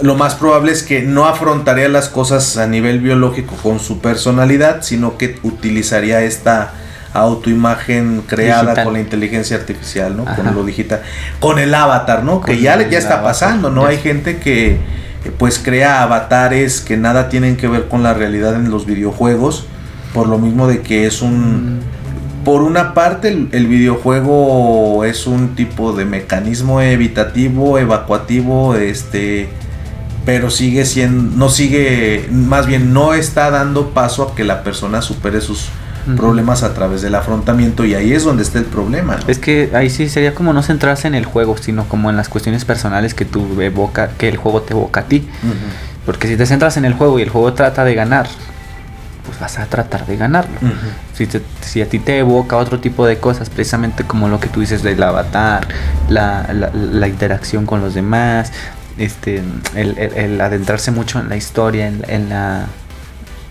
lo más probable es que no afrontaría las cosas a nivel biológico con su personalidad, sino que utilizaría esta autoimagen creada digital, con la inteligencia artificial, ¿no? Con lo digital, con el avatar, ¿no? Que ya está pasando, ¿no? Hay gente que pues crea avatares que nada tienen que ver con la realidad en los videojuegos, por lo mismo de que es por una parte el videojuego es un tipo de mecanismo evitativo, evacuativo, pero no está dando paso a que la persona supere sus problemas a través del afrontamiento, y ahí es donde está el problema, ¿no? Es que ahí sí sería como no centrarse en el juego, sino como en las cuestiones personales que el juego te evoca a ti. Porque si te centras en el juego y el juego trata de ganar, pues vas a tratar de ganarlo. Si a ti te evoca otro tipo de cosas, precisamente como lo que tú dices del avatar, la interacción con los demás, el adentrarse mucho en la historia,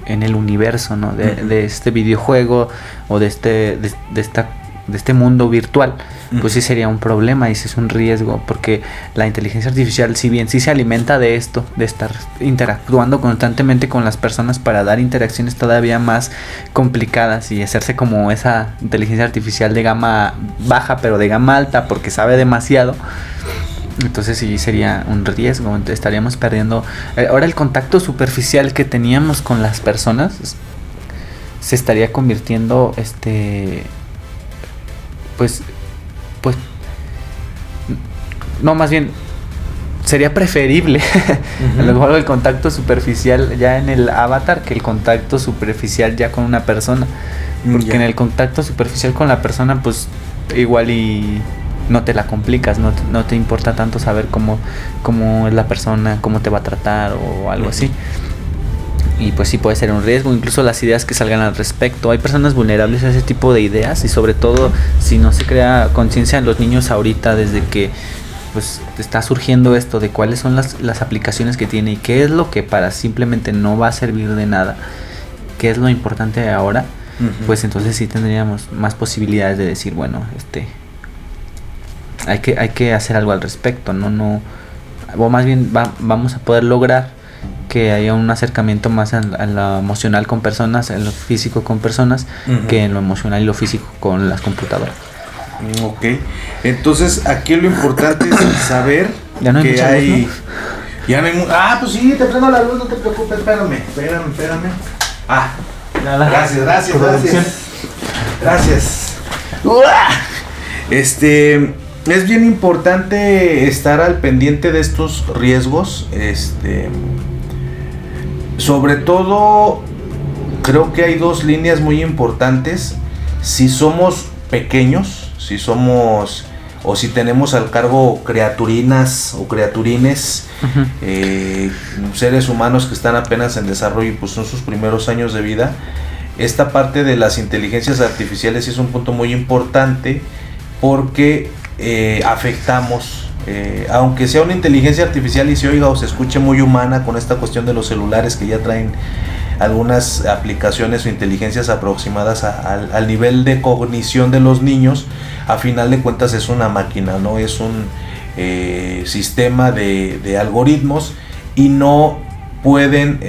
en el universo, ¿no? de este videojuego, o de esta este mundo virtual, pues sí sería un problema y sí es un riesgo, porque la inteligencia artificial, si bien sí se alimenta de esto, de estar interactuando constantemente con las personas para dar interacciones todavía más complicadas y hacerse como esa inteligencia artificial de gama baja, pero de gama alta, porque sabe demasiado. Entonces sí sería un riesgo, estaríamos perdiendo. Ahora el contacto superficial que teníamos con las personas se estaría convirtiendo, pues, no, más bien sería preferible a lo mejor el contacto superficial ya en el avatar que el contacto superficial ya con una persona, porque en el contacto superficial con la persona pues igual y no te la complicas, no te importa tanto saber cómo es la persona, cómo te va a tratar o algo así. Y pues sí puede ser un riesgo, incluso las ideas que salgan al respecto. Hay personas vulnerables a ese tipo de ideas y sobre todo si no se crea conciencia en los niños ahorita desde que pues está surgiendo esto de cuáles son las aplicaciones que tiene y qué es lo que para simplemente no va a servir de nada, qué es lo importante ahora, pues entonces sí tendríamos más posibilidades de decir, bueno, hay que hacer algo al respecto, o más bien vamos a poder lograr que haya un acercamiento más en lo emocional con personas, en lo físico con personas, que en lo emocional y lo físico con las computadoras. Ok, entonces aquí lo importante es saber ya no hay que hay... luz, ¿no? Ya no hay... Ah, pues sí, te prendo la luz, no te preocupes, espérame. Ah, gracias. Es bien importante estar al pendiente de estos riesgos, sobre todo creo que hay dos líneas muy importantes. Si somos pequeños, si somos o si tenemos al cargo criaturinas o criaturines, seres humanos que están apenas en desarrollo y pues son sus primeros años de vida, esta parte de las inteligencias artificiales es un punto muy importante porque afectamos, aunque sea una inteligencia artificial y se oiga o se escuche muy humana con esta cuestión de los celulares que ya traen algunas aplicaciones o inteligencias aproximadas al nivel de cognición de los niños, a final de cuentas es una máquina, ¿no? Es un sistema de algoritmos y no pueden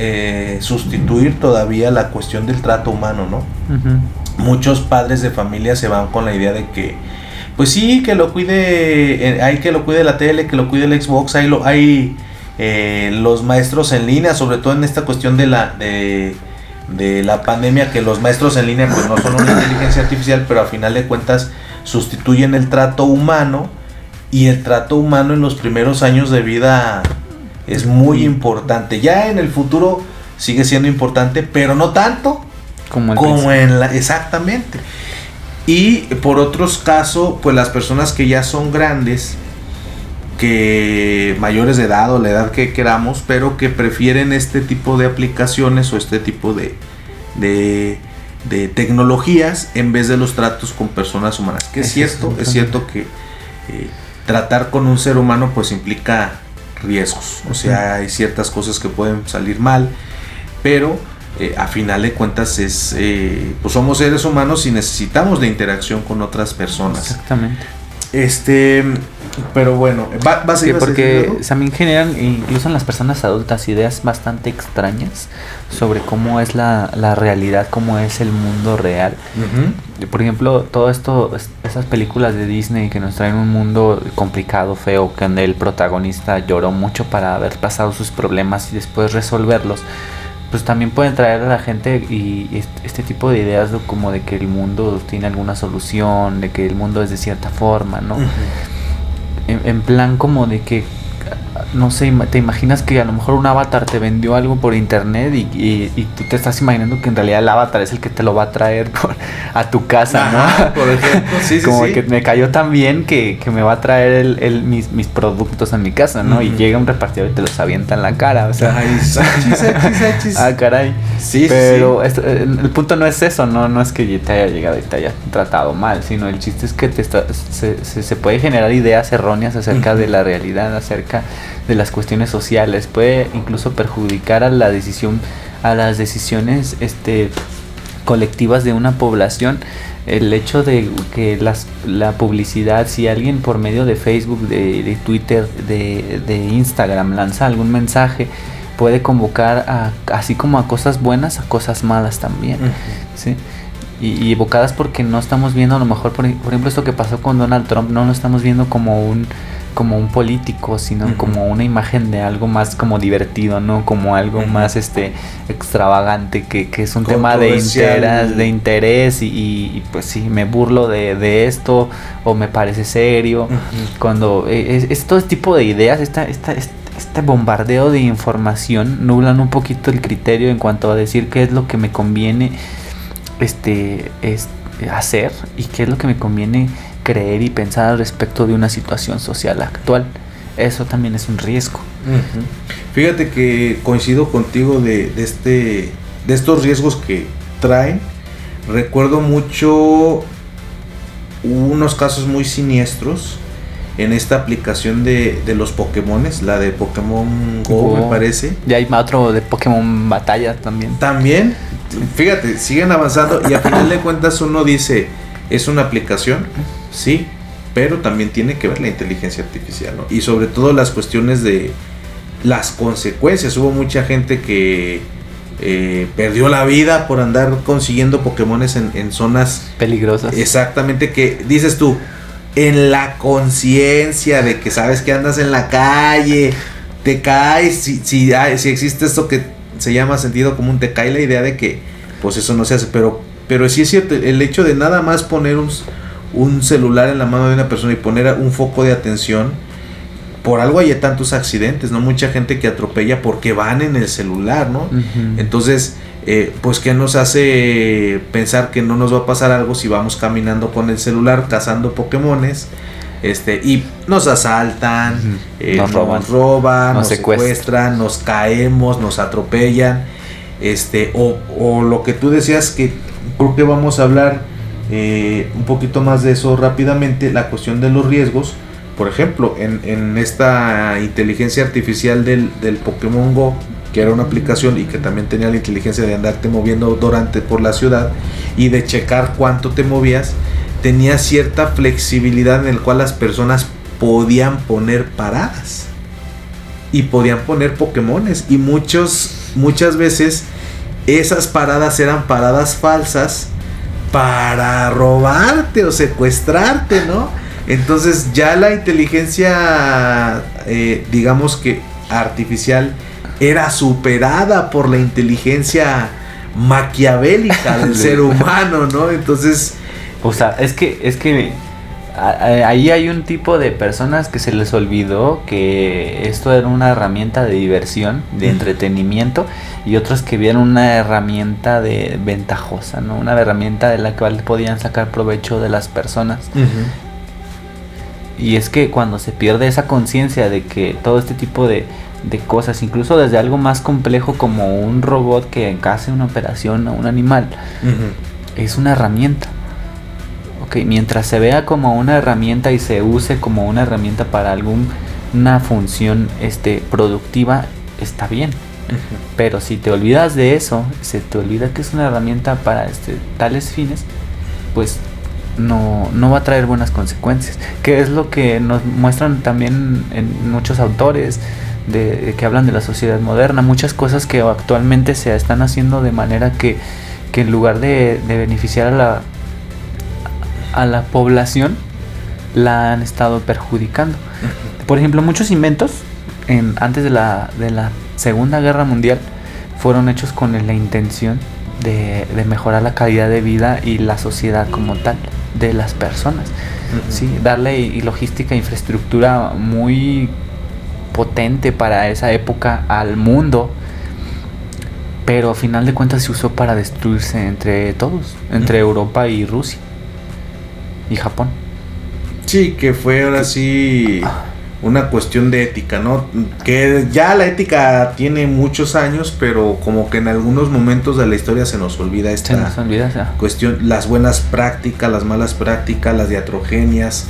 sustituir todavía la cuestión del trato humano, ¿no? Muchos padres de familia se van con la idea de que pues sí, que lo cuide, hay que lo cuide la tele, que lo cuide el Xbox, hay los maestros en línea, sobre todo en esta cuestión de la pandemia, que los maestros en línea pues no son una inteligencia artificial, pero a final de cuentas sustituyen el trato humano, y el trato humano en los primeros años de vida es muy importante. Ya en el futuro sigue siendo importante, pero no tanto como en la... Exactamente. Y por otros casos, pues las personas que ya son grandes, que mayores de edad o la edad que queramos, pero que prefieren este tipo de aplicaciones o este tipo de tecnologías en vez de los tratos con personas humanas. Que es cierto que tratar con un ser humano pues implica riesgos. O sea, hay ciertas cosas que pueden salir mal, pero a final de cuentas pues somos seres humanos y necesitamos de interacción con otras personas. Exactamente. Pero bueno, vas a ir porque también generan, incluso en las personas adultas, ideas bastante extrañas sobre cómo es la realidad, cómo es el mundo real. Por ejemplo, todo esto, esas películas de Disney que nos traen un mundo complicado, feo, donde el protagonista lloró mucho para haber pasado sus problemas y después resolverlos, pues también pueden traer a la gente y este tipo de ideas como de que el mundo tiene alguna solución, de que el mundo es de cierta forma, ¿no? En plan como de que, no sé, te imaginas que a lo mejor un avatar te vendió algo por internet y tú te estás imaginando que en realidad el avatar es el que te lo va a traer a tu casa, ¿no? Por ejemplo, sí, como que me cayó tan bien que me va a traer mis productos a mi casa, ¿no? Y llega un repartidor y te los avienta en la cara, o sea. Ah, caray. Pero el punto no es eso, no es que te haya llegado y te haya tratado mal, sino el chiste es que se puede generar ideas erróneas acerca de la realidad, acerca de las cuestiones sociales, puede incluso perjudicar a las decisiones colectivas de una población, el hecho de que la publicidad, si alguien por medio de Facebook, de Twitter, de Instagram lanza algún mensaje, puede convocar así como a cosas buenas, a cosas malas también, ¿sí? Y evocadas porque no estamos viendo, a lo mejor, por ejemplo, esto que pasó con Donald Trump, no lo estamos viendo como un político, sino como una imagen de algo más como divertido, ¿no? Como algo más extravagante, que es un tema de interés y pues sí, me burlo de esto, o me parece serio. Cuando es todo este tipo de ideas, este bombardeo de información nublan un poquito el criterio en cuanto a decir qué es lo que me conviene hacer y qué es lo que me conviene creer y pensar al respecto de una situación social actual. Eso también es un riesgo. Fíjate que coincido contigo de estos riesgos que traen. Recuerdo mucho unos casos muy siniestros en esta aplicación de los Pokémones, la de Pokémon Go, me parece. Ya hay otro de Pokémon Batalla también. También, fíjate, siguen avanzando y a final de cuentas uno dice, es una aplicación, sí, pero también tiene que ver la inteligencia artificial, ¿no? Y sobre todo las cuestiones de las consecuencias. Hubo mucha gente que perdió la vida por andar consiguiendo Pokémones en zonas peligrosas. Exactamente, que dices tú, en la conciencia de que sabes que andas en la calle, te caes, si existe esto que se llama sentido común, te cae la idea de que pues eso no se hace, pero sí es cierto, el hecho de nada más poner un celular en la mano de una persona y poner un foco de atención, por algo hay tantos accidentes, ¿no? Mucha gente que atropella porque van en el celular, ¿no? Entonces, pues ¿qué nos hace pensar que no nos va a pasar algo si vamos caminando con el celular cazando Pokémones? Y nos asaltan, nos roban, nos secuestran, nos caemos, nos atropellan, o lo que tú decías, que creo que vamos a hablar un poquito más de eso rápidamente, la cuestión de los riesgos. Por ejemplo, en esta inteligencia artificial del Pokémon Go, que era una aplicación y que también tenía la inteligencia de andarte moviendo por la ciudad y de checar cuánto te movías, tenía cierta flexibilidad en el cual las personas podían poner paradas y podían poner Pokémones, y muchas veces esas paradas eran paradas falsas para robarte o secuestrarte, ¿no? Entonces ya la inteligencia digamos que artificial era superada por la inteligencia maquiavélica del ser humano, ¿no? Entonces, o sea, es que ahí hay un tipo de personas que se les olvidó que esto era una herramienta de diversión, de entretenimiento, y otros que vieron una herramienta de ventajosa, ¿no? Una herramienta de la cual podían sacar provecho de las personas. Y es que cuando se pierde esa conciencia de que todo este tipo de cosas, incluso desde algo más complejo como un robot que hace una operación a un animal, es una herramienta. Okay, mientras se vea como una herramienta y se use como una herramienta para una función productiva, está bien. Pero si te olvidas de eso, se te olvida que es una herramienta para tales fines, pues no va a traer buenas consecuencias, que es lo que nos muestran también en muchos autores que hablan de la sociedad moderna. Muchas cosas que actualmente se están haciendo de manera que en lugar de beneficiar a la población, la han estado perjudicando. Por ejemplo, muchos inventos antes de la Segunda Guerra Mundial fueron hechos con la intención de mejorar la calidad de vida y la sociedad como tal de las personas. Sí, darle logística e infraestructura muy potente para esa época al mundo, pero a final de cuentas se usó para destruirse entre todos, entre Europa y Rusia y Japón. Sí, que fue ahora sí una cuestión de ética, ¿no? Que ya la ética tiene muchos años, pero como que en algunos momentos de la historia se nos olvida esta cuestión, las buenas prácticas, las malas prácticas, las diatrogenias.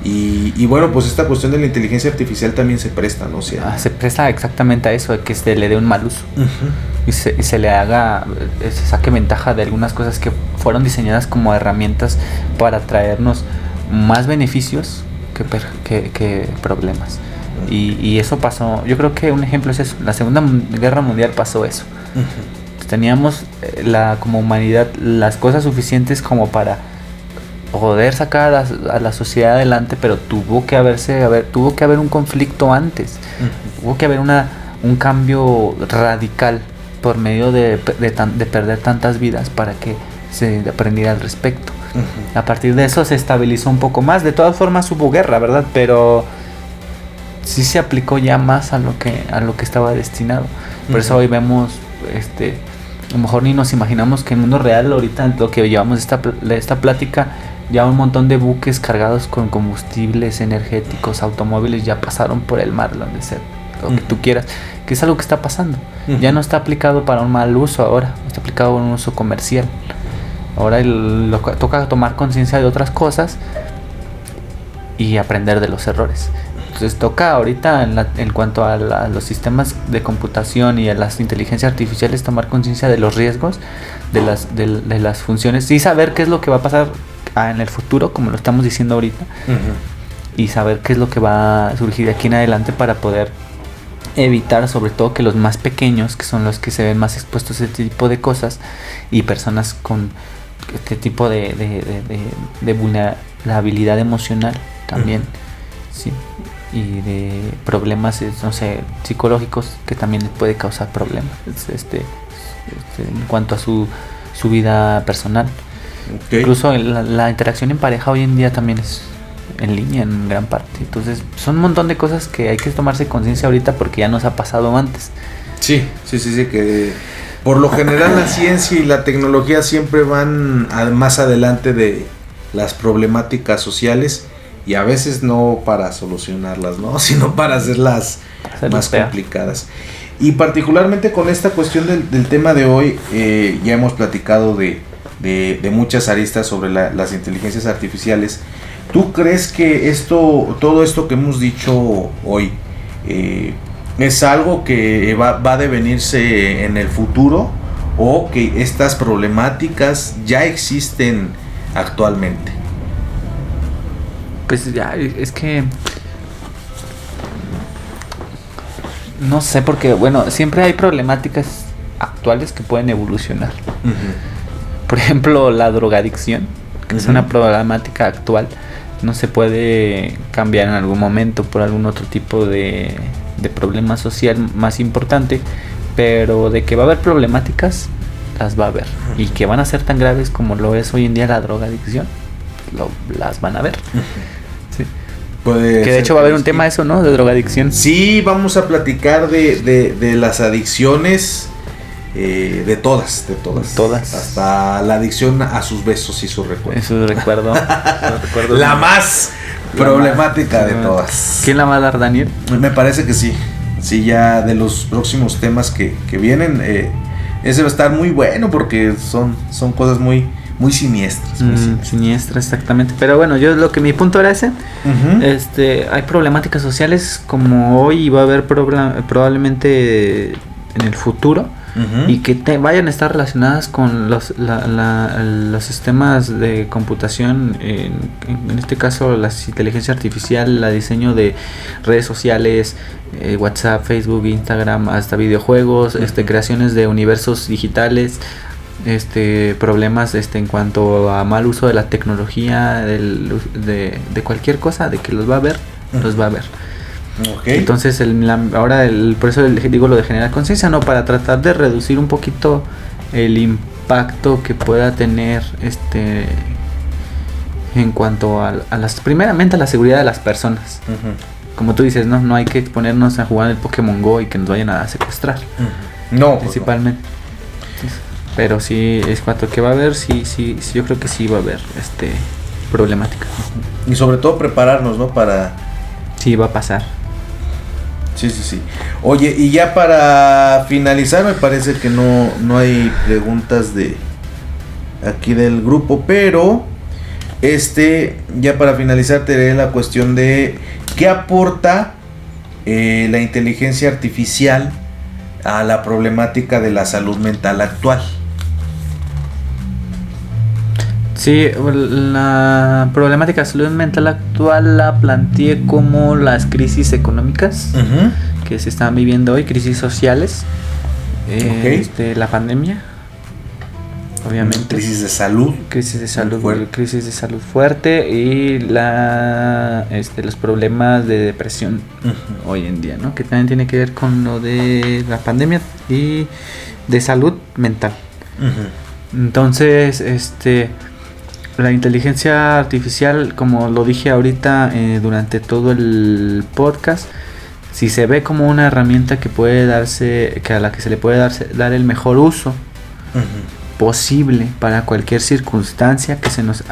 Y bueno, pues esta cuestión de la inteligencia artificial también se presta, ¿no? O sea, se presta exactamente a eso, de que se le dé un mal uso. y se le haga, se saque ventaja de algunas cosas que fueron diseñadas como herramientas para traernos más beneficios que problemas. Y eso pasó, yo creo que un ejemplo es eso, la Segunda Guerra Mundial pasó eso. Teníamos como humanidad las cosas suficientes como para poder sacar a la sociedad adelante, pero tuvo que haber un conflicto antes. Tuvo que haber un cambio radical por medio de perder tantas vidas para que se aprendiera al respecto. A partir de eso se estabilizó un poco más. De todas formas hubo guerra, ¿verdad? Pero sí se aplicó ya más a lo que estaba destinado. Por eso hoy vemos, a lo mejor ni nos imaginamos que en el mundo real ahorita lo que llevamos esta plática, ya un montón de buques cargados con combustibles energéticos, automóviles ya pasaron por el mar, donde sea, lo que tú quieras, que es algo que está pasando. Ya no está aplicado para un mal uso ahora, está aplicado para un uso comercial. Ahora toca tomar conciencia de otras cosas y aprender de los errores. Entonces toca ahorita en cuanto a los sistemas de computación y a las inteligencias artificiales tomar conciencia de los riesgos, de las funciones y saber qué es lo que va a pasar en el futuro, como lo estamos diciendo ahorita, y saber qué es lo que va a surgir de aquí en adelante para poder evitar, sobre todo, que los más pequeños, que son los que se ven más expuestos a este tipo de cosas, y personas con este tipo de vulnerabilidad emocional también, sí, y de problemas, no sé, psicológicos, que también les puede causar problemas en cuanto a su vida personal. Incluso la interacción en pareja hoy en día también es en línea en gran parte. Entonces son un montón de cosas que hay que tomarse conciencia ahorita porque ya nos ha pasado antes. Sí, que por lo general la ciencia y la tecnología siempre van más adelante de las problemáticas sociales, y a veces no para solucionarlas, ¿no? Sino para hacerlas más complicadas. Y particularmente con esta cuestión del tema de hoy, ya hemos platicado de muchas aristas sobre las inteligencias artificiales. ¿Tú crees que todo esto que hemos dicho hoy es algo que va a devenirse en el futuro, o que estas problemáticas ya existen actualmente? Pues ya, es que no sé, porque bueno, siempre hay problemáticas actuales que pueden evolucionar. Por ejemplo, la drogadicción, que es una problemática actual, no se puede cambiar en algún momento por algún otro tipo de problema social más importante, pero de que va a haber problemáticas, las va a haber, y que van a ser tan graves como lo es hoy en día la drogadicción, las van a ver. Sí. Que de hecho va a haber un tema eso, ¿no? De drogadicción. Sí, vamos a platicar de las adicciones, de todas. Hasta la adicción a sus besos y su recuerdo. Eso recuerdo. La más problemática de todas. ¿Quién la va a dar, Daniel? Me parece que sí. Sí, ya de los próximos temas que vienen, ese va a estar muy bueno porque son cosas muy siniestras. Siniestras, exactamente. Pero bueno, mi punto era ese. Hay problemáticas sociales como hoy, y va a haber probablemente en el futuro, y que vayan a estar relacionadas con los sistemas de computación, en este caso la inteligencia artificial, el diseño de redes sociales, WhatsApp, Facebook, Instagram, hasta videojuegos, creaciones de universos digitales, problemas en cuanto a mal uso de la tecnología, de cualquier cosa, de que los va a ver. Okay. Entonces por eso digo lo de generar conciencia, ¿no? Para tratar de reducir un poquito el impacto que pueda tener en cuanto primeramente a la seguridad de las personas. Como tú dices, no hay que exponernos a jugar el Pokémon Go y que nos vayan a secuestrar. No, principalmente. Pues no. Pero sí, es cuanto que va a haber, sí, yo creo que sí va a haber problemática. Y sobre todo prepararnos, ¿no? Sí, va a pasar. Sí. Oye, y ya para finalizar, me parece que no hay preguntas de aquí del grupo, pero ya para finalizar te daré la cuestión de qué aporta la inteligencia artificial a la problemática de la salud mental actual. Sí, la problemática de salud mental actual la planteé como las crisis económicas que se están viviendo hoy, crisis sociales, la pandemia, obviamente. Crisis de salud. Crisis de salud fuerte y los problemas de depresión hoy en día, ¿no? Que también tiene que ver con lo de la pandemia y de salud mental. Entonces, la inteligencia artificial, como lo dije ahorita durante todo el podcast, si se ve como una herramienta que puede darse, que a la que se le puede dar el mejor uso posible para cualquier circunstancia que se nos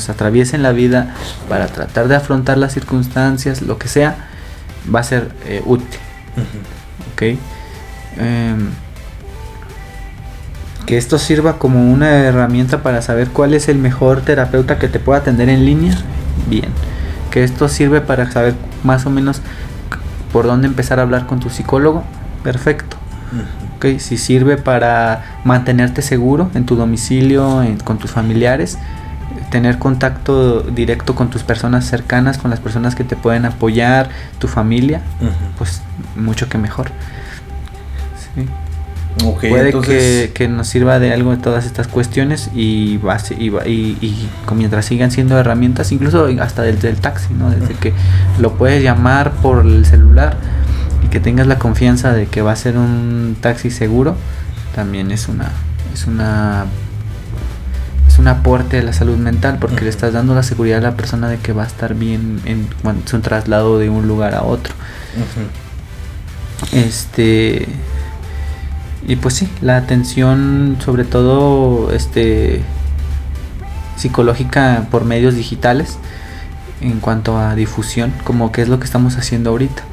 atraviese en la vida, para tratar de afrontar las circunstancias, lo que sea, va a ser útil. ¿Ok? Que esto sirva como una herramienta para saber cuál es el mejor terapeuta que te pueda atender en línea, bien. Que esto sirve para saber más o menos por dónde empezar a hablar con tu psicólogo, perfecto. Okay. Si sirve para mantenerte seguro en tu domicilio, con tus familiares, tener contacto directo con tus personas cercanas, con las personas que te pueden apoyar, tu familia, pues mucho que mejor. Sí. Okay, puede entonces... que nos sirva de algo de todas estas cuestiones y mientras sigan siendo herramientas, incluso hasta desde el taxi, ¿no? Desde que lo puedes llamar por el celular y que tengas la confianza de que va a ser un taxi seguro, también es un aporte a la salud mental, porque le estás dando la seguridad a la persona de que va a estar bien en su traslado de un lugar a otro. Y pues sí, la atención sobre todo psicológica por medios digitales en cuanto a difusión, como que es lo que estamos haciendo ahorita.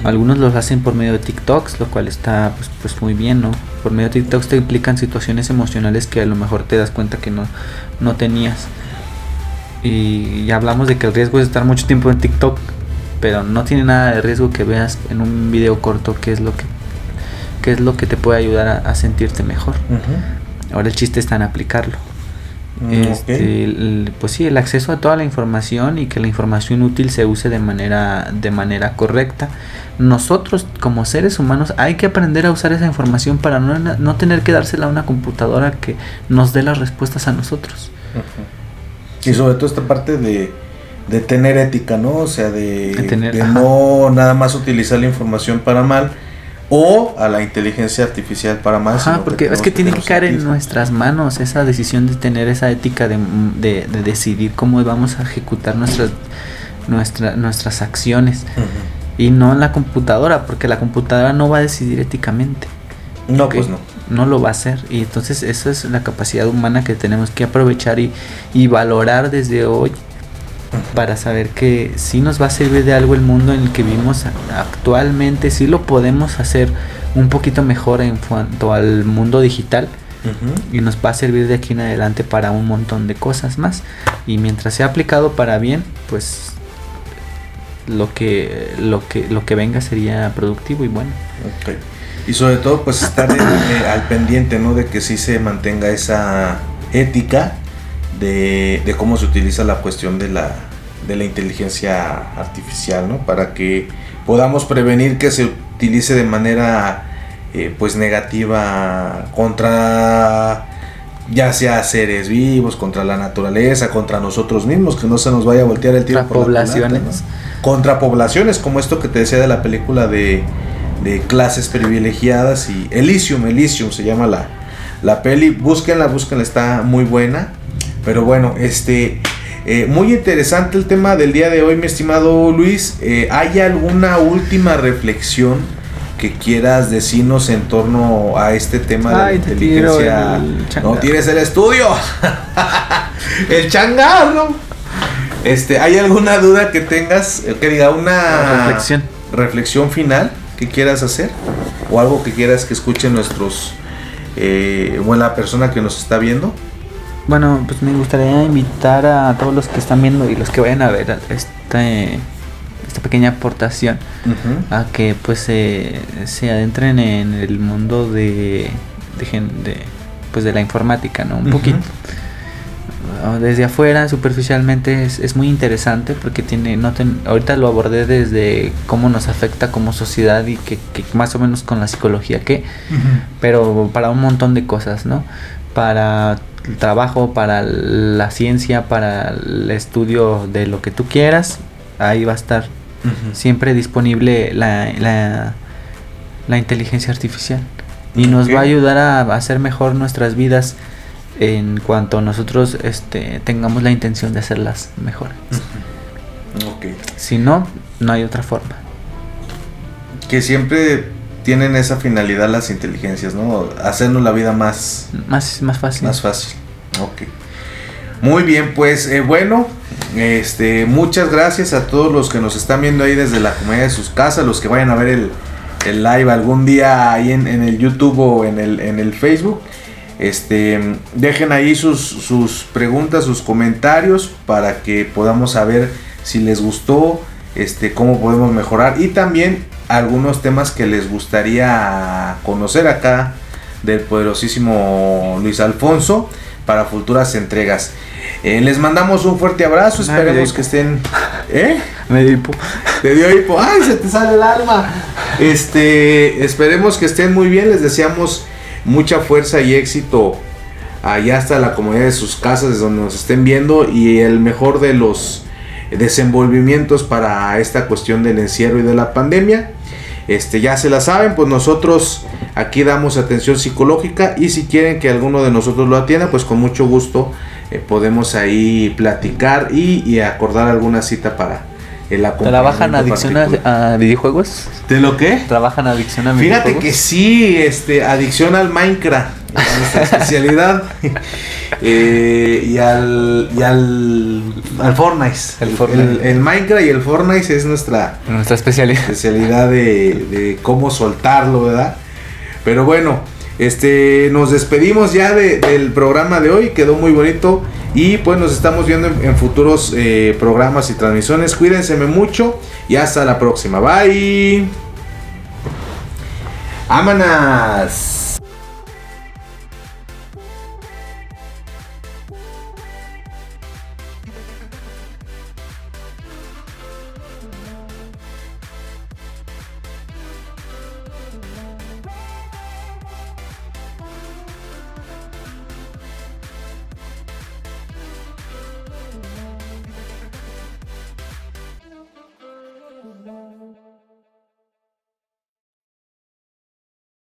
Algunos los hacen por medio de TikToks, lo cual está pues muy bien, ¿no? Por medio de TikToks te implican situaciones emocionales que a lo mejor te das cuenta que no tenías. Y ya hablamos de que el riesgo es estar mucho tiempo en TikTok, pero no tiene nada de riesgo que veas en un video corto qué es lo que te puede ayudar a sentirte mejor. Ahora el chiste está en aplicarlo. Pues sí, el acceso a toda la información y que la información útil se use de manera correcta. Nosotros como seres humanos hay que aprender a usar esa información para no tener que dársela a una computadora que nos dé las respuestas a nosotros. Y sobre todo esta parte de tener ética, ¿no? O sea, de no nada más utilizar la información para mal, o a la inteligencia artificial para más. Porque es que tiene que caer en nuestras manos esa decisión de tener esa ética de decidir cómo vamos a ejecutar nuestras acciones, y no en la computadora, porque la computadora no va a decidir éticamente. Pues no lo va a hacer, y entonces esa es la capacidad humana que tenemos que aprovechar y valorar desde hoy, para saber que sí nos va a servir de algo el mundo en el que vivimos actualmente, sí lo podemos hacer un poquito mejor en cuanto al mundo digital, y nos va a servir de aquí en adelante para un montón de cosas más, y mientras sea aplicado para bien, pues lo que venga sería productivo y bueno. Y sobre todo pues estar al pendiente, ¿no? De que sí se mantenga esa ética de cómo se utiliza la cuestión de la inteligencia artificial, ¿no? Para que podamos prevenir que se utilice de manera pues negativa contra, ya sea seres vivos, contra la naturaleza, contra nosotros mismos, que no se nos vaya a voltear el tiro por poblaciones, ¿no? Contra poblaciones, como esto que te decía de la película de clases privilegiadas, y Elysium se llama la peli. Búsquenla, está muy buena. Pero bueno, muy interesante el tema del día de hoy, mi estimado Luis. ¿Hay alguna última reflexión que quieras decirnos en torno a este tema de la inteligencia? No tienes el estudio. El changarro. ¿Hay alguna duda que tengas? Que diga una reflexión final que quieras hacer, o algo que quieras que escuchen nuestros o la persona que nos está viendo. Bueno, pues me gustaría invitar a todos los que están viendo y los que vayan a ver este esta pequeña aportación a que pues se adentren en el mundo de la informática, ¿no? Un poquito. Desde afuera, superficialmente, es muy interesante porque ahorita lo abordé desde cómo nos afecta como sociedad y que más o menos con la psicología pero para un montón de cosas, ¿no? Para el trabajo, para la ciencia, para el estudio de lo que tú quieras, ahí va a estar siempre disponible la inteligencia artificial y nos va a ayudar a hacer mejor nuestras vidas en cuanto nosotros tengamos la intención de hacerlas mejor. Si no, no hay otra forma. Que siempre tienen esa finalidad las inteligencias, ¿no? Hacernos la vida más fácil. Más fácil. Ok. Muy bien, pues bueno, muchas gracias a todos los que nos están viendo ahí desde la comodidad de sus casas, los que vayan a ver el live algún día ahí en el YouTube o en el Facebook. Dejen ahí sus preguntas, sus comentarios para que podamos saber si les gustó, cómo podemos mejorar y también algunos temas que les gustaría conocer acá del poderosísimo Luis Alfonso para futuras entregas. Les mandamos un fuerte abrazo, esperemos que estén... Me dio hipo. Te dio hipo, ¡ay, se te sale el alma! Esperemos que estén muy bien, les deseamos mucha fuerza y éxito allá hasta la comodidad de sus casas, desde donde nos estén viendo, y el mejor de los desenvolvimientos para esta cuestión del encierro y de la pandemia. Ya se la saben, pues nosotros aquí damos atención psicológica y si quieren que alguno de nosotros lo atienda, pues con mucho gusto podemos ahí platicar y acordar alguna cita para el acompañamiento. ¿Trabajan adicción a videojuegos? ¿De lo qué? ¿Trabajan adicción a videojuegos? Fíjate que sí, adicción al Minecraft, nuestra especialidad. Y al Fortnite. El Minecraft y el Fortnite es nuestra especialidad de cómo soltarlo, ¿verdad? Pero bueno, nos despedimos ya del programa de hoy, quedó muy bonito y pues nos estamos viendo en futuros programas y transmisiones. Cuídense mucho y hasta la próxima. Bye. Ámanas.